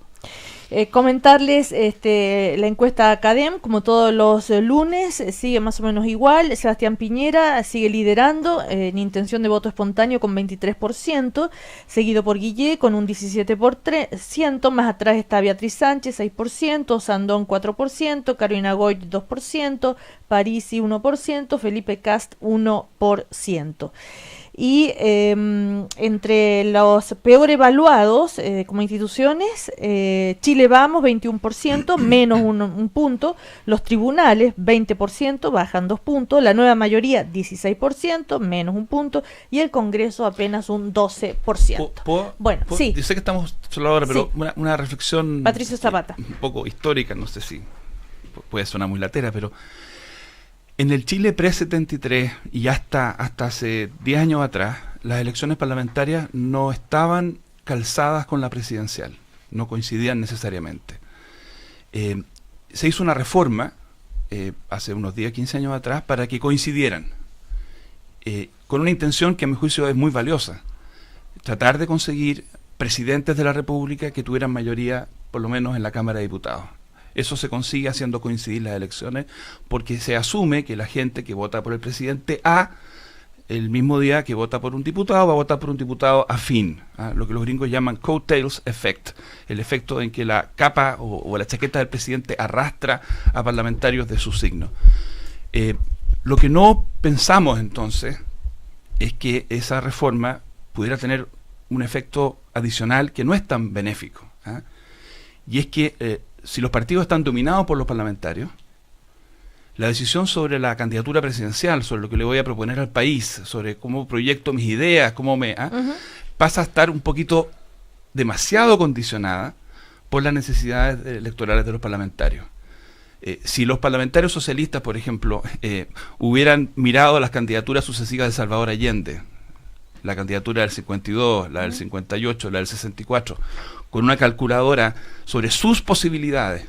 Comentarles la encuesta Academ, como todos los lunes, sigue más o menos igual. Sebastián Piñera sigue liderando en intención de voto espontáneo con 23%, seguido por Guillé con un 17%, más atrás está Beatriz Sánchez 6%, Sandón 4%, Carolina Goy 2%, Parisi 1%, Felipe Cast 1%. Y entre los peor evaluados como instituciones, Chile Vamos 21%, menos un punto, los tribunales 20%, bajan 2 puntos, la nueva mayoría 16%, menos un punto, y el Congreso apenas un 12%. Bueno, sí.
Yo sé que estamos solo ahora, pero sí. una reflexión
Patricio Zapata.
Un poco histórica, no sé si puede sonar muy latera, pero en el Chile pre-73 y hasta hace 10 años atrás, las elecciones parlamentarias no estaban calzadas con la presidencial, no coincidían necesariamente. Se hizo una reforma hace unos 10, 15 años atrás para que coincidieran, con una intención que a mi juicio es muy valiosa: tratar de conseguir presidentes de la República que tuvieran mayoría, por lo menos en la Cámara de Diputados. Eso se consigue haciendo coincidir las elecciones, porque se asume que la gente que vota por el presidente A, el mismo día que vota por un diputado, va a votar por un diputado afín, lo que los gringos llaman coattails effect, el efecto en que la capa o la chaqueta del presidente arrastra a parlamentarios de su signo. Lo que no pensamos entonces es que esa reforma pudiera tener un efecto adicional que no es tan benéfico, y es que si los partidos están dominados por los parlamentarios, la decisión sobre la candidatura presidencial, sobre lo que le voy a proponer al país, sobre cómo proyecto mis ideas, pasa a estar un poquito demasiado condicionada por las necesidades electorales de los parlamentarios. Si los parlamentarios socialistas, por ejemplo, hubieran mirado las candidaturas sucesivas de Salvador Allende, la candidatura del 52, la del 58, la del 64, con una calculadora sobre sus posibilidades,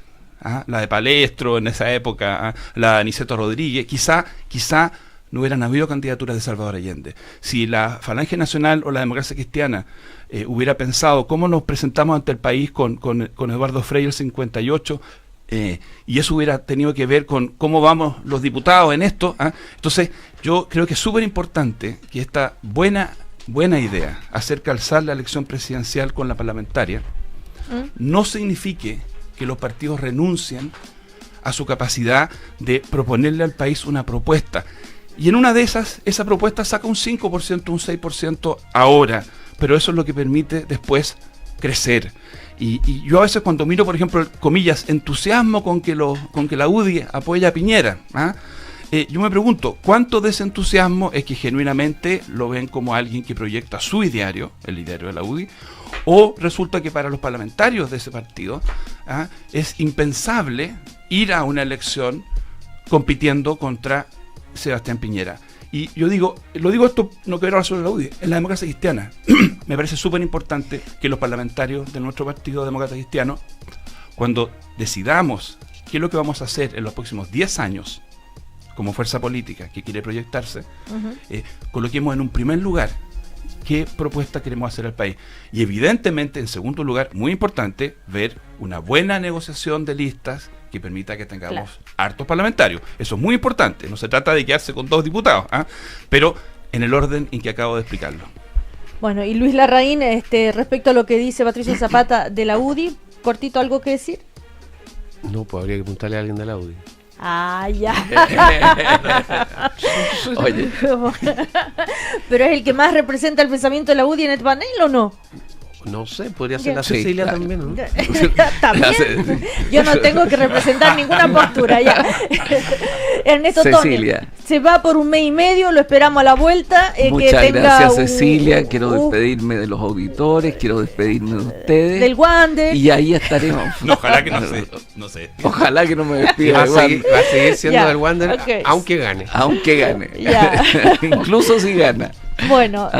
la de Palestro en esa época, la de Aniceto Rodríguez, quizá no hubieran habido candidaturas de Salvador Allende. Si la Falange Nacional o la Democracia Cristiana hubiera pensado cómo nos presentamos ante el país con Eduardo Frei el 58, y eso hubiera tenido que ver con cómo vamos los diputados en esto, entonces yo creo que es súper importante que esta buena idea, hacer calzar la elección presidencial con la parlamentaria, no signifique que los partidos renuncien a su capacidad de proponerle al país una propuesta. Y en una de esas, esa propuesta saca un 5%, un 6% ahora, pero eso es lo que permite después crecer. Y yo a veces cuando miro, por ejemplo, comillas, entusiasmo con que la UDI apoya a Piñera, yo me pregunto, ¿cuánto de ese entusiasmo es que genuinamente lo ven como alguien que proyecta su ideario, el ideario de la UDI, o resulta que para los parlamentarios de ese partido es impensable ir a una elección compitiendo contra Sebastián Piñera? Y yo digo esto, no quiero hablar sobre la UDI, en la Democracia Cristiana me parece súper importante que los parlamentarios de nuestro partido Demócrata Cristiano, cuando decidamos qué es lo que vamos a hacer en los próximos 10 años como fuerza política que quiere proyectarse, coloquemos en un primer lugar qué propuesta queremos hacer al país. Y evidentemente, en segundo lugar, muy importante, ver una buena negociación de listas que permita que tengamos hartos parlamentarios. Eso es muy importante, no se trata de quedarse con 2 diputados, pero en el orden en que acabo de explicarlo.
Bueno, y Luis Larraín, respecto a lo que dice Patricio Zapata de la UDI, cortito, ¿algo que decir?
No, pues habría que preguntarle a alguien de la UDI.
Ah, ya.
Oye.
Pero es el que más representa el pensamiento de la UDI en el panel, ¿o no?
No sé, podría ser la Cecilia también, ¿no?
También. Yo no tengo que representar ninguna postura ya. Ernesto
Cecilia.
Tony se va por 1 mes y medio, lo esperamos a la vuelta.
Muchas que tenga gracias, Cecilia. Quiero despedirme de los auditores, quiero despedirme de ustedes.
Del Wander.
Y ahí estaremos.
No, ojalá que no se despida.
Ojalá que no me despida.
Va a seguir siendo del Wander, aunque gane.
Aunque gane. Incluso si gana.
Bueno,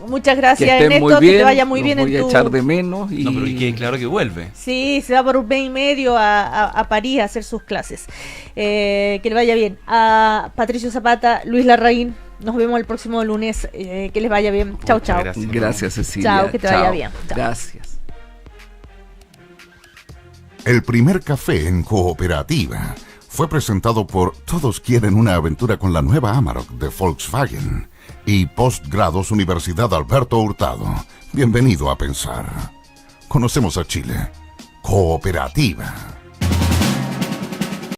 muchas gracias,
que estén
Ernesto,
muy bien,
que te vaya muy bien en
voy a
tu...
echar de menos. Y...
No, pero y que claro que vuelve.
Sí, se va por un mes y medio a París a hacer sus clases. Que le vaya bien. A Patricio Zapata, Luis Larraín, nos vemos el próximo lunes. Que les vaya bien. Chau, chau.
Gracias, Cecilia.
Chao, que te vaya bien. Chao.
Gracias.
El primer café en Cooperativa fue presentado por Todos quieren una aventura con la nueva Amarok de Volkswagen y Postgrados Universidad Alberto Hurtado. Bienvenido a pensar. Conocemos a Chile. Cooperativa.